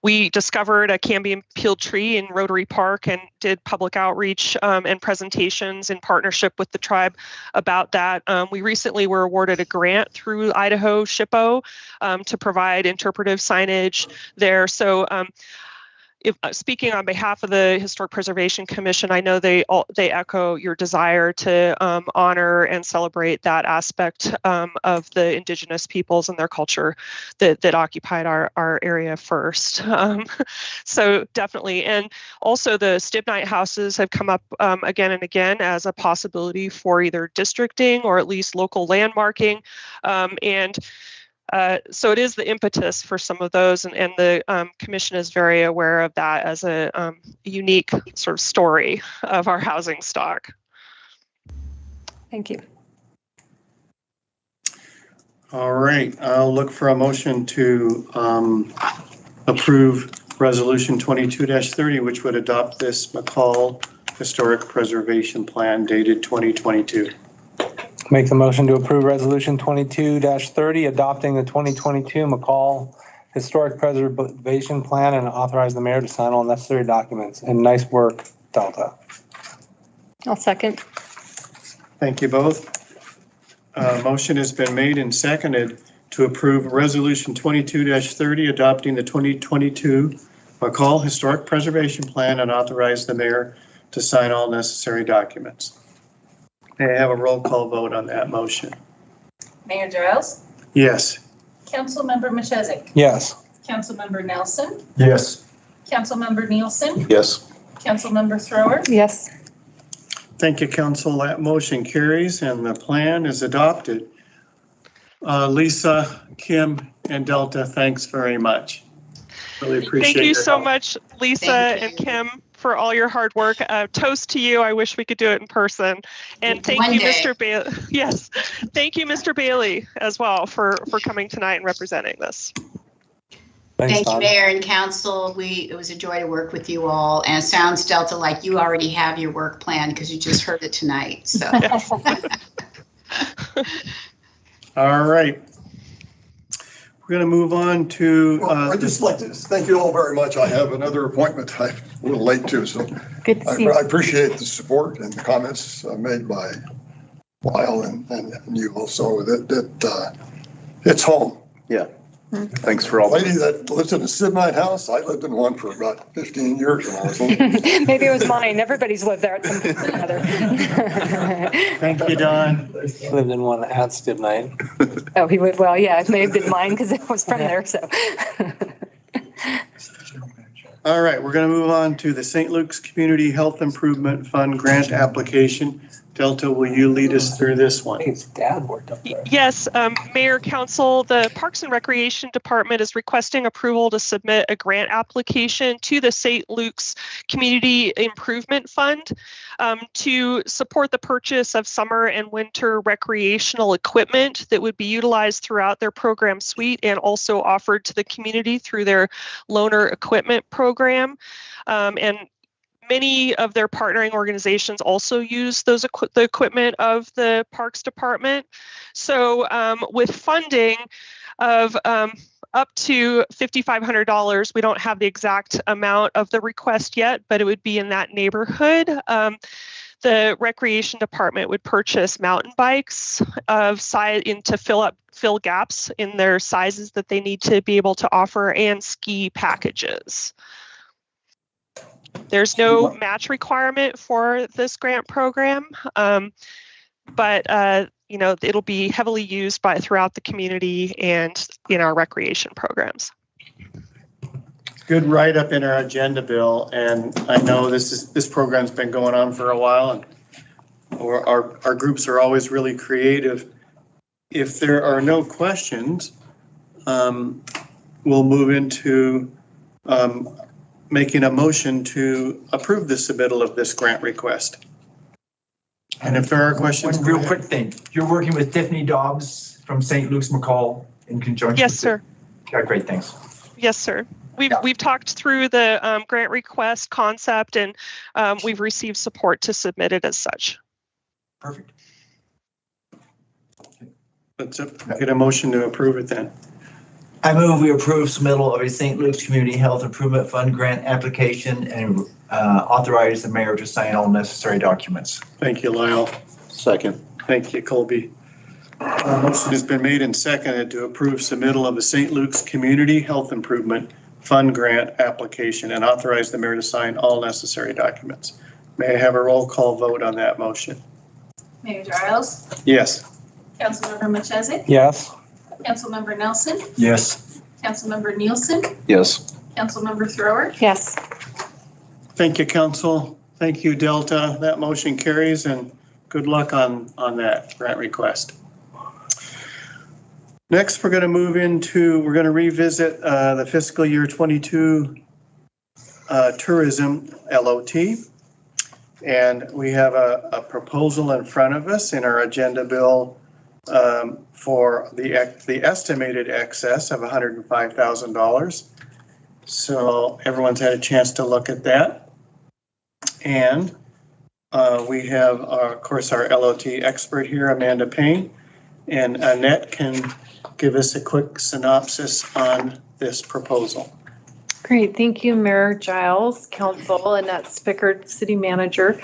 We discovered a cambium-peeled tree in Rotary Park and did public outreach and presentations in partnership with the tribe about that. We recently were awarded a grant through Idaho SHPO to provide interpretive signage there. So if speaking on behalf of the Historic Preservation Commission, I know they echo your desire to honor and celebrate that aspect of the indigenous peoples and their culture that occupied our area first. So definitely, and also the stibnite houses have come up again and again as a possibility for either districting or at least local landmarking, so it is the impetus for some of those, and the commission is very aware of that as a unique sort of story of our housing stock. Thank you. All right, I'll look for a motion to approve Resolution 22-30, which would adopt this Mccall Historic Preservation Plan dated 2022. Make the motion to approve Resolution 22-30, adopting the 2022 Mccall Historic Preservation Plan and authorize the mayor to sign all necessary documents. And nice work, Delta. I'll second. Thank you both. Motion has been made and seconded to approve Resolution 22-30, adopting the 2022 Mccall Historic Preservation Plan and authorize the mayor to sign all necessary documents. May I have a roll call vote on that motion? Mayor Giles, Yes. Councilmember Machesik, Yes. Councilmember Nelson, Yes. Councilmember Nielsen, Yes. Councilmember Thrower, Yes. Thank you, council. That motion carries and the plan is adopted. Lisa, Kim, and Delta, thanks very much. Really appreciate Thank you your so help. much, Lisa Thank you. and Kim, for all your hard work. Toast to you. I wish we could do it in person. And thank One you, day. Mr. Bailey. Yes, thank you, Mr. Bailey, as well, for coming tonight and representing this. Thanks, Thank you, Todd. Mayor and Council. It was a joy to work with you all. And it sounds, Delta, like you already have your work plan because you just heard it tonight. So. All right. We're going to move on to. Well, I'd just like to thank you all very much. I have another appointment I'm a little late to, so Good to see I you. appreciate the support and the comments made by Lyle and you also that it's home. Yeah. Thanks for all. Lady that lives in a Sidnite house, I lived in one for about 15 years when I was little. Maybe it was mine. Everybody's lived there at some point or another. Thank you, Don. Lived in one at Stibnite. Oh, he would, well, yeah, it may have been mine because it was from there, so. All right, we're going to move on to the St. Luke's Community Health Improvement Fund grant application. Delta, will you lead us through this one? His dad worked up there. Yes, Mayor, Council, the Parks and Recreation Department is requesting approval to submit a grant application to the St. Luke's Community Improvement Fund to support the purchase of summer and winter recreational equipment that would be utilized throughout their program suite and also offered to the community through their loaner equipment program. And many of their partnering organizations also use the equipment of the Parks Department. So with funding of up to $5,500, we don't have the exact amount of the request yet, but it would be in that neighborhood. The Recreation Department would purchase mountain bikes of size to fill gaps in their sizes that they need to be able to offer, and ski packages. There's no match requirement for this grant program, but you know, it'll be heavily used throughout the community and in our recreation programs. Good write-up in our agenda, Bill, and I know this program's been going on for a while, and our groups are always really creative. If there are no questions, we'll move into making a motion to approve the submittal of this grant request. And if there are questions. One real quick thing. You're working with Tiffany Dobbs from St. Luke's Mccall in conjunction? Yes, sir. Okay, great, thanks. Yes, sir. We've talked through the grant request concept, and we've received support to submit it as such. Perfect. Let's get a motion to approve it then. I move we approve submittal of a St. Luke's Community Health Improvement Fund grant application and authorize the mayor to sign all necessary documents. Thank you, Lyle. Second. Thank you, Colby. Motion has been made and seconded to approve submittal of the St. Luke's Community Health Improvement Fund grant application and authorize the mayor to sign all necessary documents. May I have a roll call vote on that motion? Mayor Giles, Yes. Councilmember Machesik, Yes. Councilmember Nelson, Yes. Councilmember Nielsen, Yes. Councilmember Thrower, Yes. Thank you, council. Thank you, Delta. That motion carries, and good luck on that grant request. Next, we're going to revisit the fiscal year 22 tourism LOT. And we have a proposal in front of us in our agenda bill for the estimated excess of $105,000. So everyone's had a chance to look at that. And we have, of course, our LOT expert here, Amanda Payne. And Annette can give us a quick synopsis on this proposal. Great, thank you, Mayor Giles, Council, Annette Spickard, City Manager.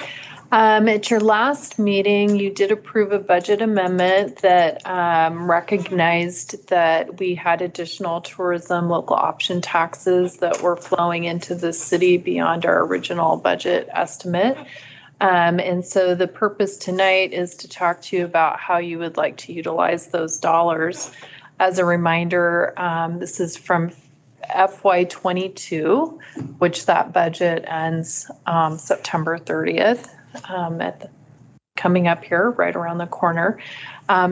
At your last meeting, you did approve a budget amendment that recognized that we had additional tourism local option taxes that were flowing into the city beyond our original budget estimate. And so the purpose tonight is to talk to you about how you would like to utilize those dollars. As a reminder, this is from FY22, which that budget ends September 30th, coming up here right around the corner.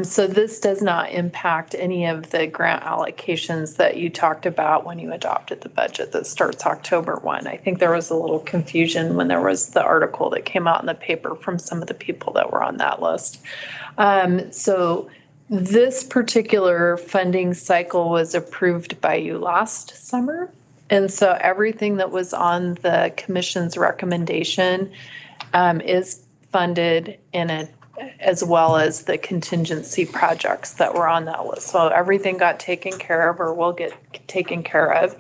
So this does not impact any of the grant allocations that you talked about when you adopted the budget that starts October 1. I think there was a little confusion when there was the article that came out in the paper from some of the people that were on that list. So this particular funding cycle was approved by you last summer. And so everything that was on the commission's recommendation is funded in it, as well as the contingency projects that were on that list. So everything got taken care of or will get taken care of.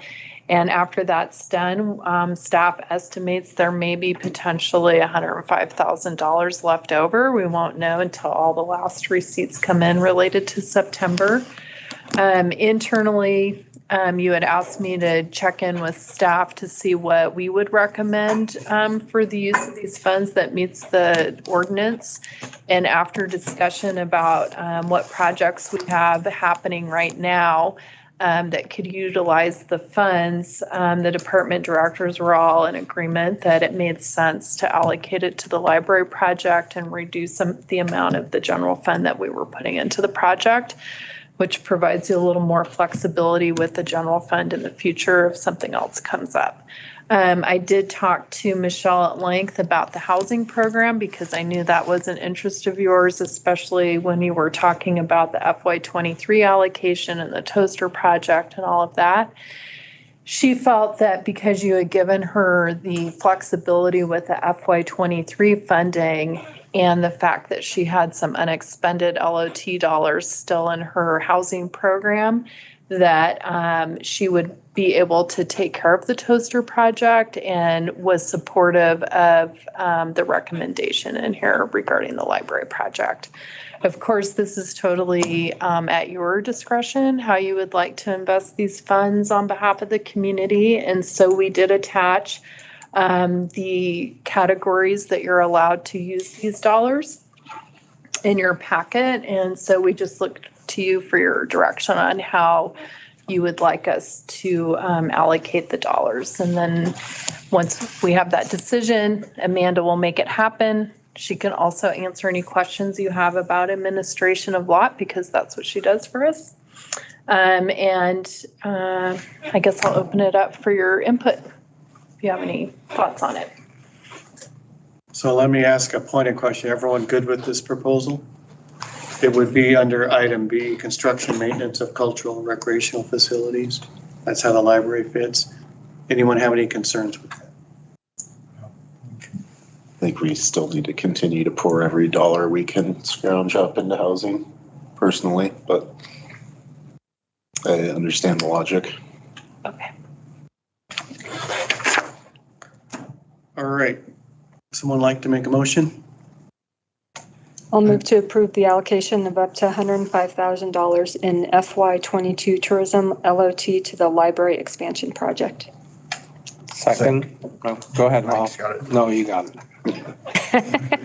And after that's done, staff estimates there may be potentially $105,000 left over. We won't know until all the last receipts come in related to September. Internally, you had asked me to check in with staff to see what we would recommend for the use of these funds that meets the ordinance. And after discussion about what projects we have happening right now, that could utilize the funds, the department directors were all in agreement that it made sense to allocate it to the library project and reduce the amount of the general fund that we were putting into the project, which provides you a little more flexibility with the general fund in the future if something else comes up. I did talk to Michelle at length about the housing program because I knew that was an interest of yours, especially when you were talking about the FY23 allocation and the toaster project and all of that. She felt that because you had given her the flexibility with the FY23 funding and the fact that she had some unexpended LOT dollars still in her housing program, that she would be able to take care of the toaster project and was supportive of the recommendation in here regarding the library project. Of course, this is totally at your discretion, how you would like to invest these funds on behalf of the community. And so we did attach the categories that you're allowed to use these dollars in your packet. And so we just looked to you for your direction on how you would like us to allocate the dollars. And then once we have that decision, Amanda will make it happen. She can also answer any questions you have about administration of lot because that's what she does for us. I guess I'll open it up for your input if you have any thoughts on it. So let me ask a pointed question. Everyone good with this proposal? It would be under item B, construction maintenance of cultural and recreational facilities. That's how the library fits. Anyone have any concerns with that? I think we still need to continue to pour every dollar we can scrounge up into housing personally, but I understand the logic. Okay. All right. Someone like to make a motion? I'll move to approve the allocation of up to $105,000 in FY22 tourism LOT to the library expansion project. Second. Oh, go ahead, Lyle. Mike's got it. No, you got it.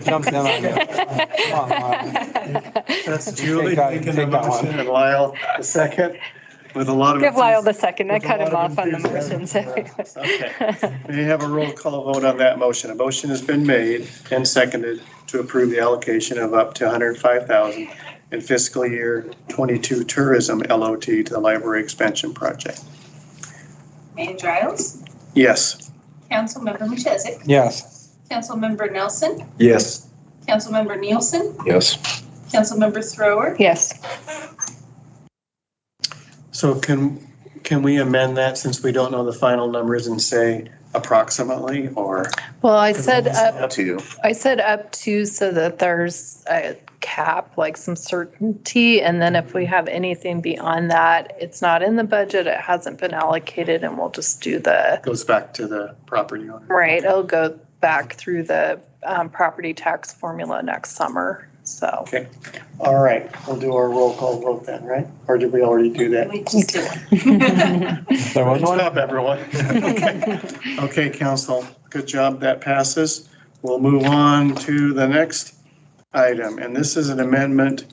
Jumped in on you. Come on, Lyle. That's Julie Take making the that one. motion and Lyle the second with a lot of. Give Lyle the second. I with a cut lot him of off on the enthusiasm. motions. Okay. May I have a roll call vote on that motion? A motion has been made and seconded to approve the allocation of up to $105,000 in fiscal year 22 tourism LOT to the library expansion project. Mayor Giles, Yes. Councilmember Machesik, Yes. Councilmember Nelson, Yes. Councilmember Nielsen, Yes. Councilmember Thrower. Yes. So can we amend that since we don't know the final numbers and say approximately or? Well, I said up To you. so that there's a cap, like some certainty. And then if we have anything beyond that, it's not in the budget, it hasn't been allocated, and we'll just do the, Goes back to the property owner. right, it'll go back through the property tax formula next summer, so. Okay, all right, we'll do our roll call vote then, right? Or did we already do that? We just did it. There was Good one? job, everyone. Okay, council, good job, that passes. We'll move on to the next item, and this is an amendment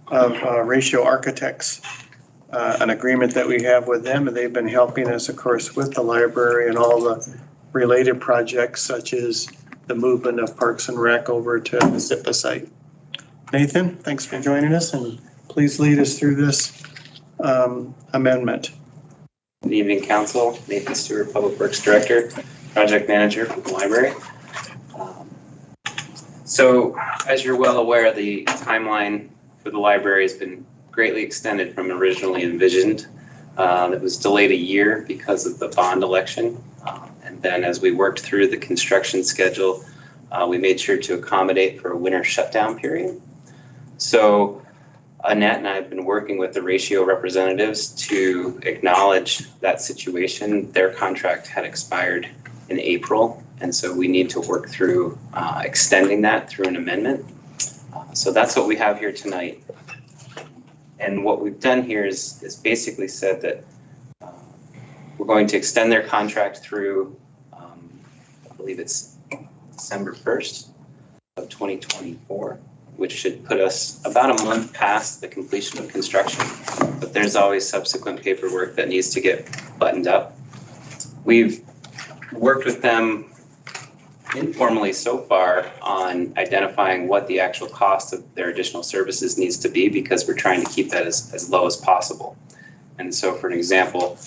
of Ratio Architects, an agreement that we have with them, and they've been helping us, of course, with the library and all the related projects such as the movement of Parks and Rec over to the Zipa site. Nathan, thanks for joining us, and please lead us through this amendment. Good evening, Council. Nathan Stewart, Public Works Director, Project Manager for the library. So, as you're well aware, the timeline for the library has been greatly extended from originally envisioned. It was delayed a year because of the bond election. And then as we worked through the construction schedule, we made sure to accommodate for a winter shutdown period. So Annette and I have been working with the Ratio representatives to acknowledge that situation. Their contract had expired in April, and so we need to work through extending that through an amendment. So that's what we have here tonight. And what we've done here is basically said that we're going to extend their contract through, I believe it's December 1st of 2024, which should put us about a month past the completion of construction. But there's always subsequent paperwork that needs to get buttoned up. We've worked with them informally so far on identifying what the actual cost of their additional services needs to be, because we're trying to keep that as low as possible. And so for an example,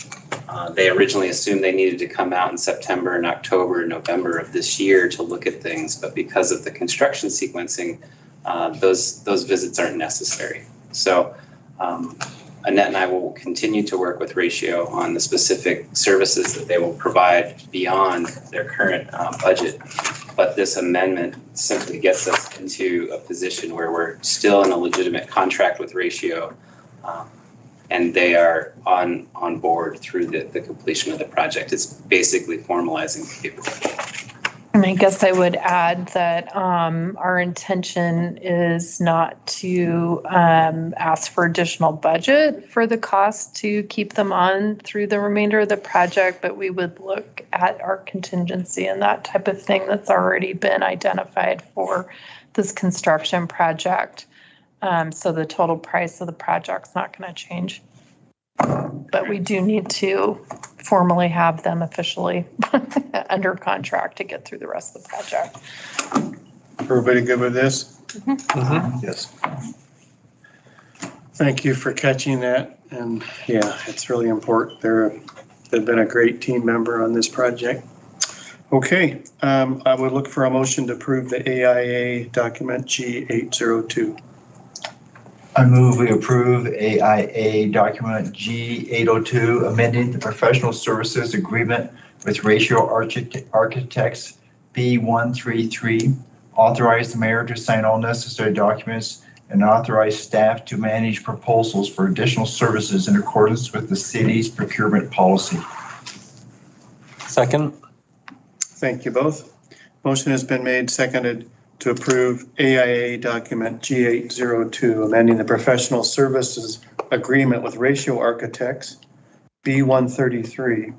they originally assumed they needed to come out in September and October and November of this year to look at things, but because of the construction sequencing, those visits aren't necessary. So Annette and I will continue to work with Ratio on the specific services that they will provide beyond their current budget. But this amendment simply gets us into a position where we're still in a legitimate contract with Ratio, and they are on board through the completion of the project. It's basically formalizing the paperwork. And I guess I would add that our intention is not to ask for additional budget for the cost to keep them on through the remainder of the project, but we would look at our contingency and that type of thing that's already been identified for this construction project. So the total price of the project's not going to change. But we do need to formally have them officially under contract to get through the rest of the project. Everybody good with this? Yes. Thank you for catching that. And yeah, it's really important. They've been a great team member on this project. Okay, I would look for a motion to approve the AIA document G802. I move we approve AIA document G802, amending the professional services agreement with Ratio Architects B133, authorize the mayor to sign all necessary documents and authorize staff to manage proposals for additional services in accordance with the city's procurement policy. Second. Thank you both. Motion has been made, seconded to approve AIA document G802, amending the professional services agreement with Ratio Architects B133.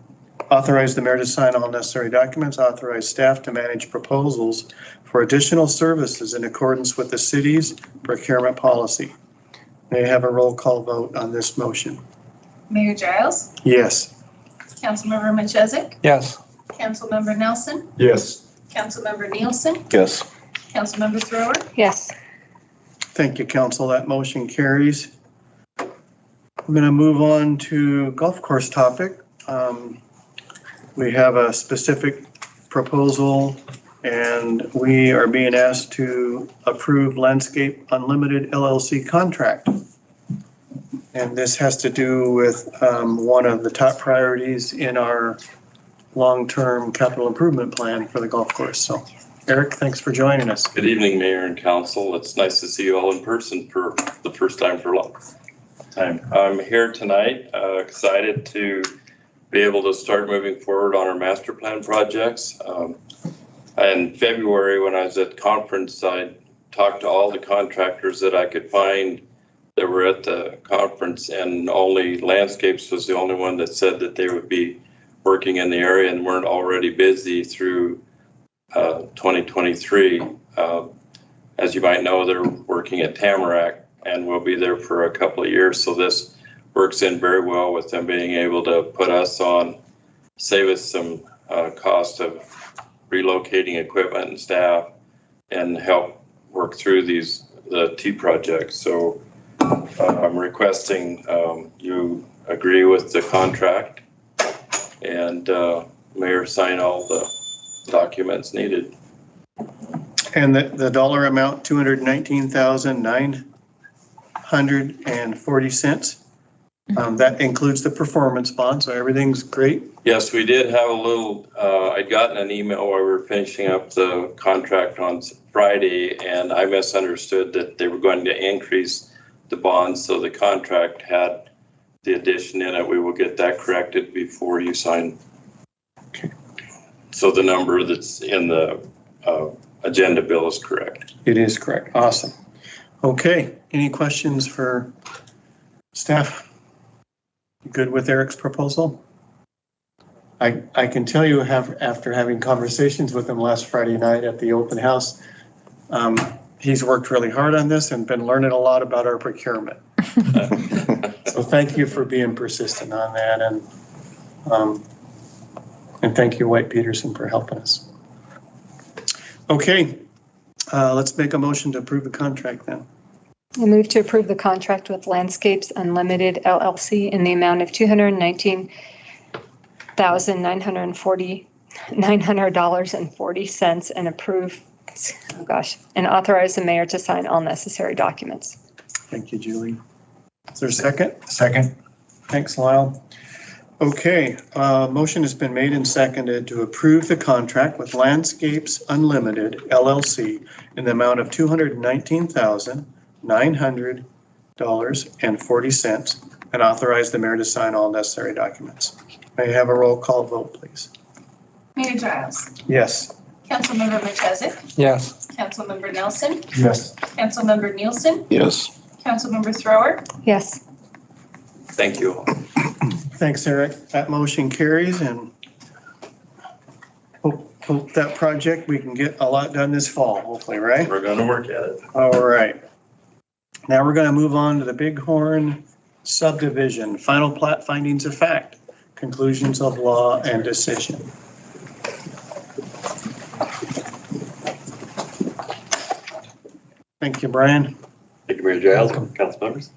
Authorize the mayor to sign all necessary documents, authorize staff to manage proposals for additional services in accordance with the city's procurement policy. May I have a roll call vote on this motion? Mayor Giles, Yes. Councilmember Machezik, Yes. Councilmember Nelson, Yes. Councilmember Nielsen, Yes. Councilmember Thrower. Yes. Thank you, council. That motion carries. I'm going to move on to golf course topic. We have a specific proposal And we are being asked to approve Landscape Unlimited LLC contract. And this has to do with one of the top priorities in our long-term capital improvement plan for the golf course. So Eric, thanks for joining us. Good evening, Mayor and Council. It's nice to see you all in person for the first time for a long time. I'm here tonight, excited to be able to start moving forward on our master plan projects. In February, when I was at conference, I talked to all the contractors that I could find that were at the conference, and only Landscapes was the only one that said that they would be working in the area and weren't already busy through 2023. As you might know, they're working at Tamarack and will be there for a couple of years. So this works in very well with them being able to put us on, save us some cost of relocating equipment and staff, and help work through the T projects. So I'm requesting you agree with the contract and Mayor sign all the documents needed. And the dollar amount, $219,940. That includes the performance bond, so everything's great. Yes, we did have a little, I'd gotten an email while we were finishing up the contract on Friday, and I misunderstood that they were going to increase the bond, so the contract had the addition in it. We will get that corrected before you sign. Okay. So the number that's in the agenda bill is correct. It is correct. Awesome. Okay, any questions for staff? Good with Eric's proposal? I can tell you after having conversations with him last Friday night at the open house, he's worked really hard on this and been learning a lot about our procurement. So thank you for being persistent on that, and thank you, White Peterson, for helping us. Okay, let's make a motion to approve the contract then. I move to approve the contract with Landscapes Unlimited LLC in the amount of $219,940 and approve, and authorize the mayor to sign all necessary documents. Thank you, Julie. Is there a second? Second. Thanks, Lyle. Okay, motion has been made and seconded to approve the contract with Landscapes Unlimited LLC in the amount of $219,900.40 and authorize the mayor to sign all necessary documents. May I have a roll call vote, please? Mayor Giles. Yes. Councilmember Machesic. Yes. Councilmember Nelson. Yes. Councilmember Nielsen. Yes. Councilmember Thrower. Yes. Thank you all. Thanks, Eric. That motion carries, and hope that project, we can get a lot done this fall, hopefully, right? We're going to work at it. All right. Now we're going to move on to the Bighorn subdivision, final plat findings of fact, conclusions of law and decision. Thank you, Brian. Thank you, Mayor Giles, council members.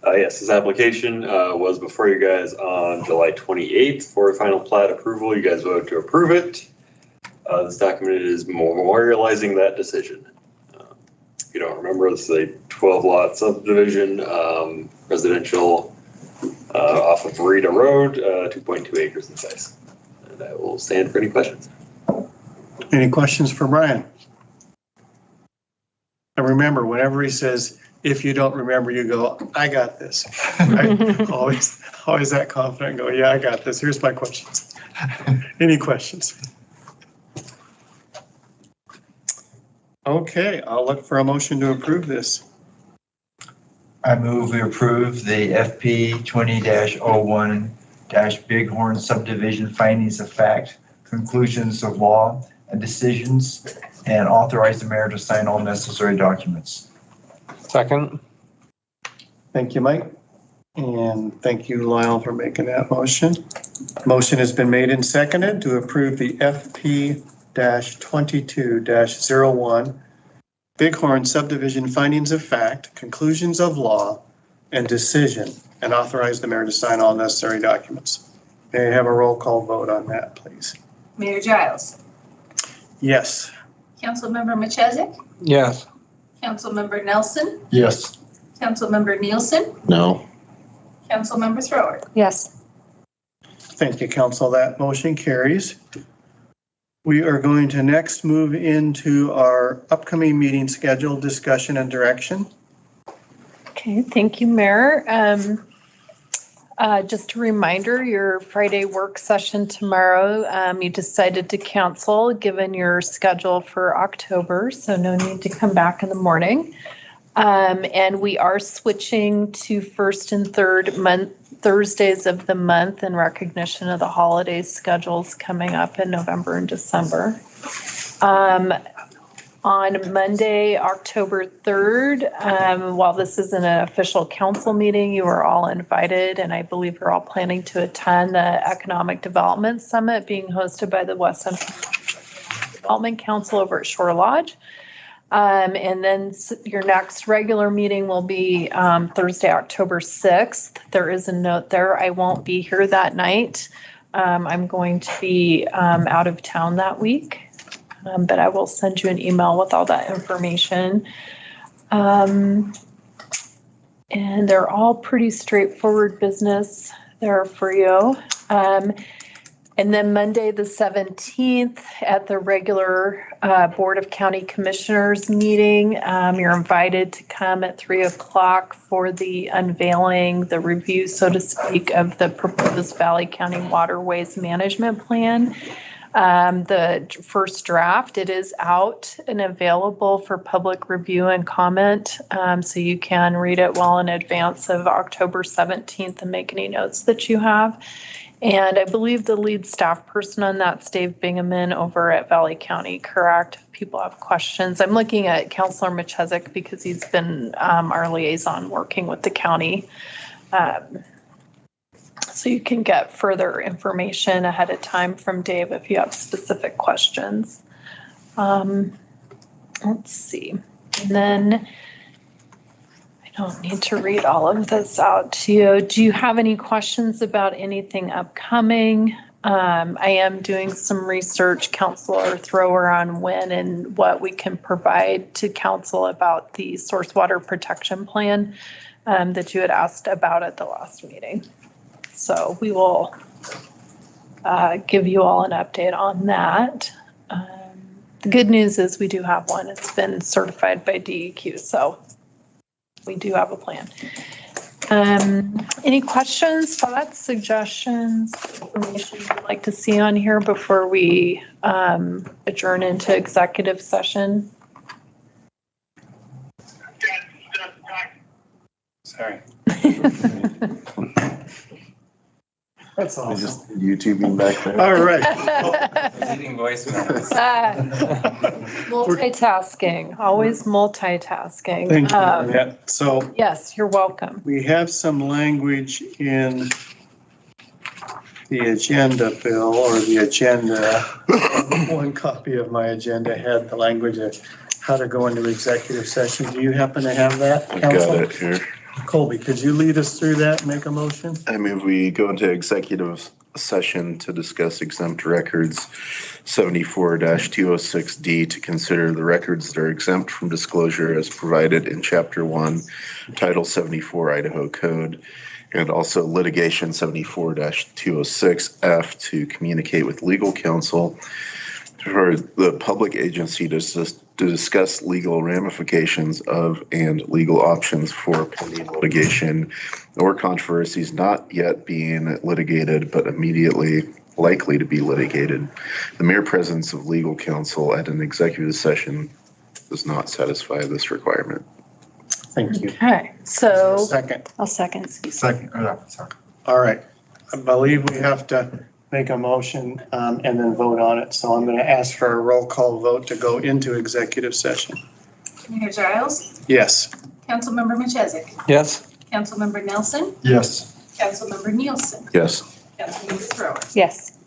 Yes, this application was before you guys on July 28th for final plat approval. You guys voted to approve it. This document is memorializing that decision. If you don't remember, this is a 12-lot subdivision, residential off of Rita Road, 2.2 acres in size. And I will stand for any questions. Any questions for Brian? And remember, whenever he says, if you don't remember, you go, I got this. Right? always that confident, go, yeah, I got this. Here's my questions. Any questions? Okay, I'll look for a motion to approve this. I move we approve the FP 20-01 Bighorn subdivision findings of fact, conclusions of law and decisions, and authorize the mayor to sign all necessary documents. Second. Thank you, Mike. And thank you, Lyle, for making that motion. Motion has been made and seconded to approve the FP-22-01 Bighorn subdivision findings of fact, conclusions of law, and decision, and authorize the mayor to sign all necessary documents. May I have a roll call vote on that, please? Mayor Giles. Yes. Councilmember Machesik, Yes. Councilmember Nelson, Yes. Councilmember Nielsen, No. Councilmember Thrower. Yes. Thank you, council. That motion carries. We are going to next move into our upcoming meeting schedule, discussion and direction. Okay, thank you, Mayor. Just a reminder, your Friday work session tomorrow, you decided to cancel given your schedule for October, so no need to come back in the morning. And we are switching to first and third Thursdays of the month in recognition of the holiday schedules coming up in November and December. On Monday, October 3rd, while this isn't an official council meeting, you are all invited, and I believe you're all planning to attend the Economic Development Summit being hosted by the West Central Development Council over at Shore Lodge. And then your next regular meeting will be Thursday, October 6th. There is a note there. I won't be here that night. I'm going to be out of town that week. But I will send you an email with all that information. And they're all pretty straightforward business there for you. And then Monday, the 17th, at the regular Board of County Commissioners meeting, you're invited to come at 3 o'clock for the unveiling, the review, so to speak, of the proposed Valley County Waterways Management Plan. The first draft, it is out and available for public review and comment, so you can read it well in advance of October 17th and make any notes that you have. And I believe the lead staff person on that's Dave Bingaman over at Valley County, correct? If people have questions. I'm looking at Councilor Machesik because he's been our liaison working with the county. So you can get further information ahead of time from Dave if you have specific questions. Let's see. And then I don't need to read all of this out to you. Do you have any questions about anything upcoming? I am doing some research, Councilor Thrower, on when and what we can provide to council about the source water protection plan that you had asked about at the last meeting. So we will give you all an update on that. The good news is we do have one. It's been certified by DEQ, so we do have a plan. Any questions, thoughts, suggestions, information you'd like to see on here before we adjourn into executive session? Sorry. That's awesome. Just YouTubing back there. All right. Leaving voicemails. Multitasking, always multitasking. Thank you, Annette. So Yes, you're welcome. we have some language in the agenda, Bill, or the agenda. One copy of my agenda had the language of how to go into executive session. Do you happen to have that, I've Council? got it here. Colby, could you lead us through that and make a motion? I move we go into executive session to discuss exempt records 74-206D to consider the records that are exempt from disclosure as provided in Chapter 1, Title 74 Idaho Code, and also litigation 74-206F to communicate with legal counsel for the public agency to discuss legal ramifications of and legal options for pending litigation or controversies not yet being litigated but immediately likely to be litigated. The mere presence of legal counsel at an executive session does not satisfy this requirement. Thank you. Okay, so Second. I'll second. Second, sorry. All right. I believe we have to make a motion and then vote on it. So I'm going to ask for a roll call vote to go into executive session. Mayor Giles, Yes. Councilmember Machesik, Yes. Councilmember Nelson, Yes. Councilmember Nielsen, Yes. Councilmember Thrower. Yes.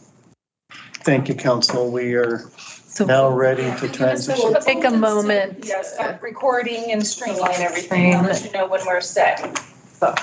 Thank you, council. We are So now ready to transition. We'll take a moment. Yes, stop recording and streamline everything. I'll let you know when we're set. So.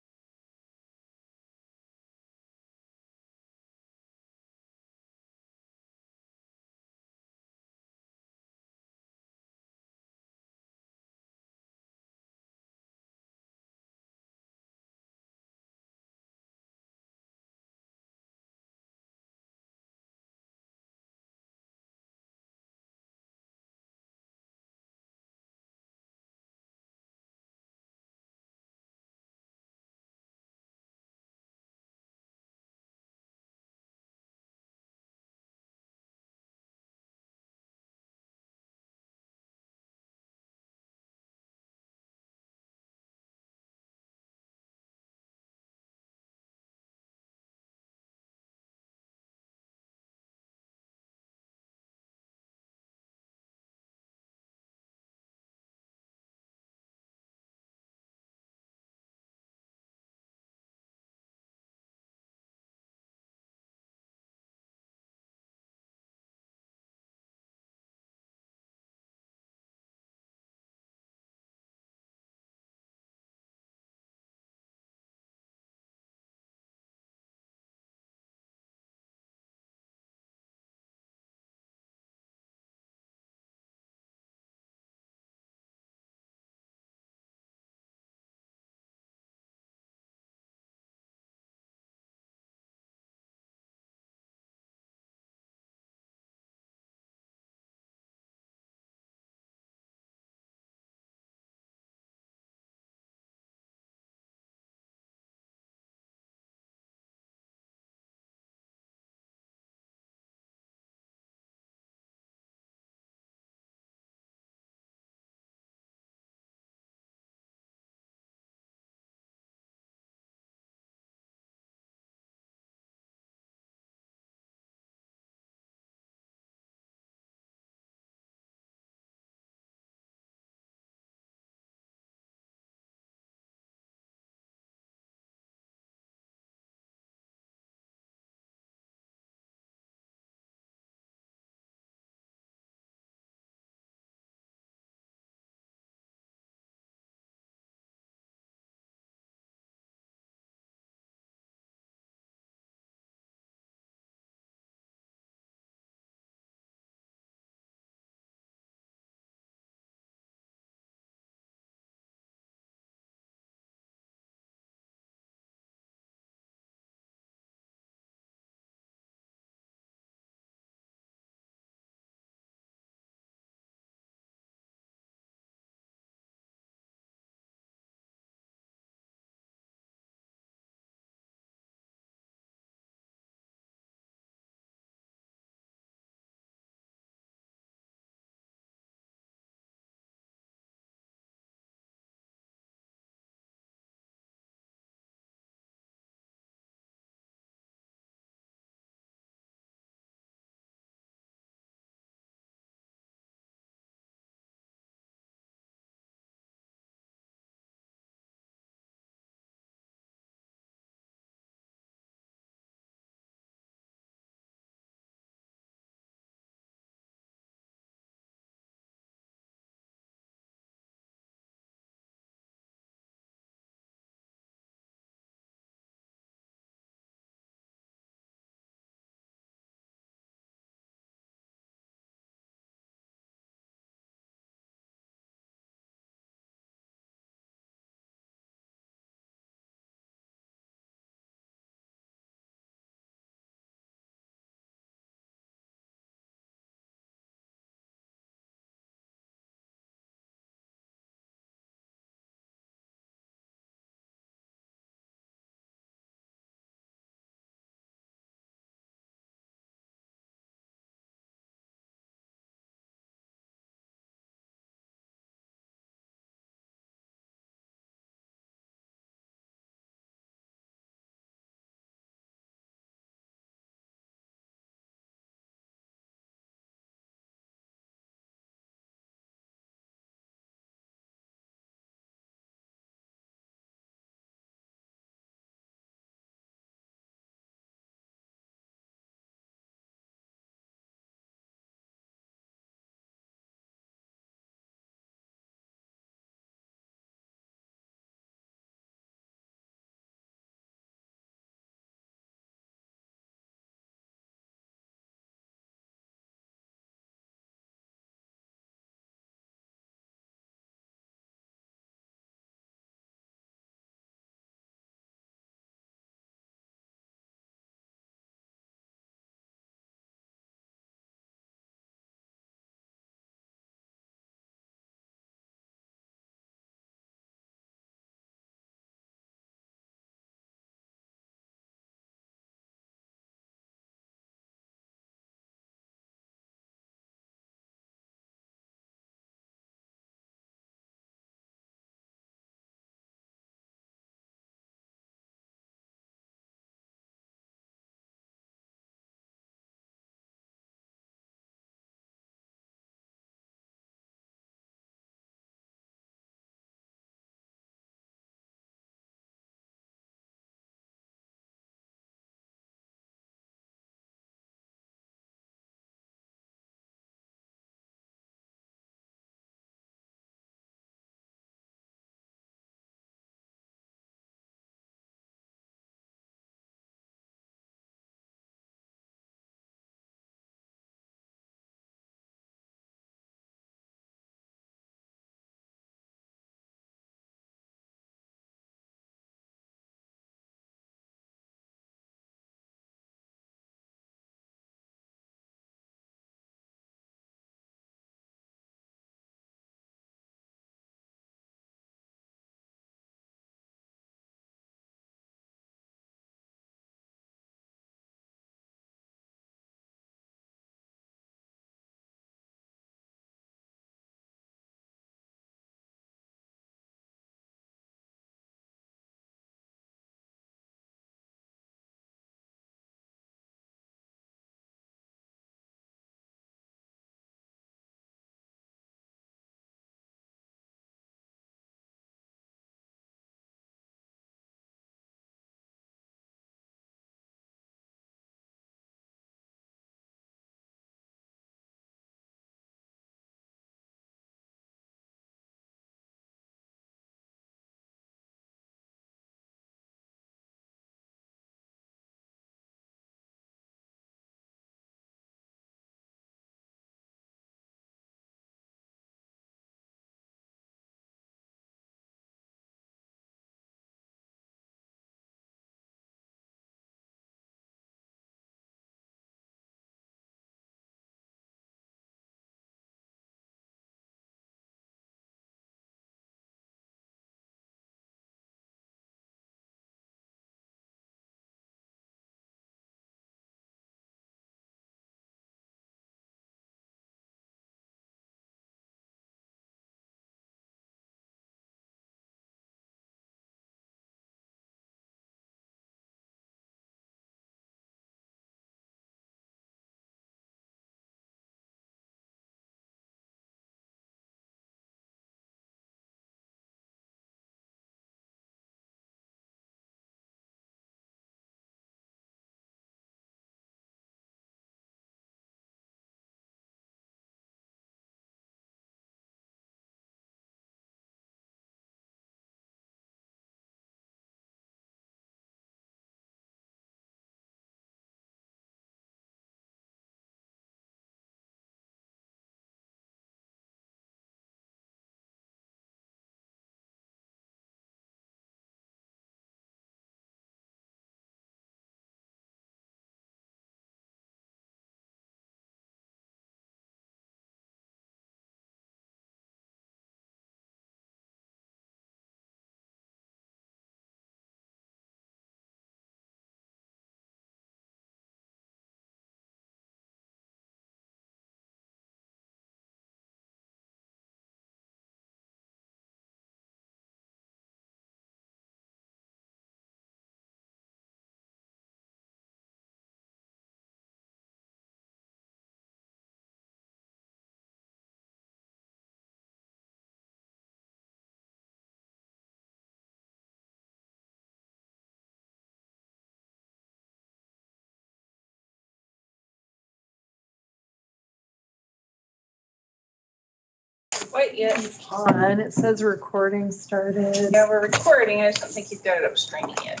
quite yet. On, it says recording started. Yeah, we're recording. I just don't think you've got it up streaming yet.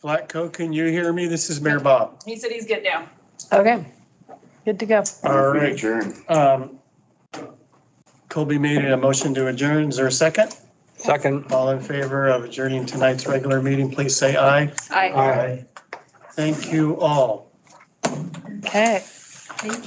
Flatco, can you hear me? This is Mayor Bob. He said he's good now. Okay, good to go. All right. Adjourn. Colby made a motion to adjourn. Is there a second? Second. All in favor of adjourning tonight's regular meeting, please say aye. Aye. Thank you all. Okay, thank you.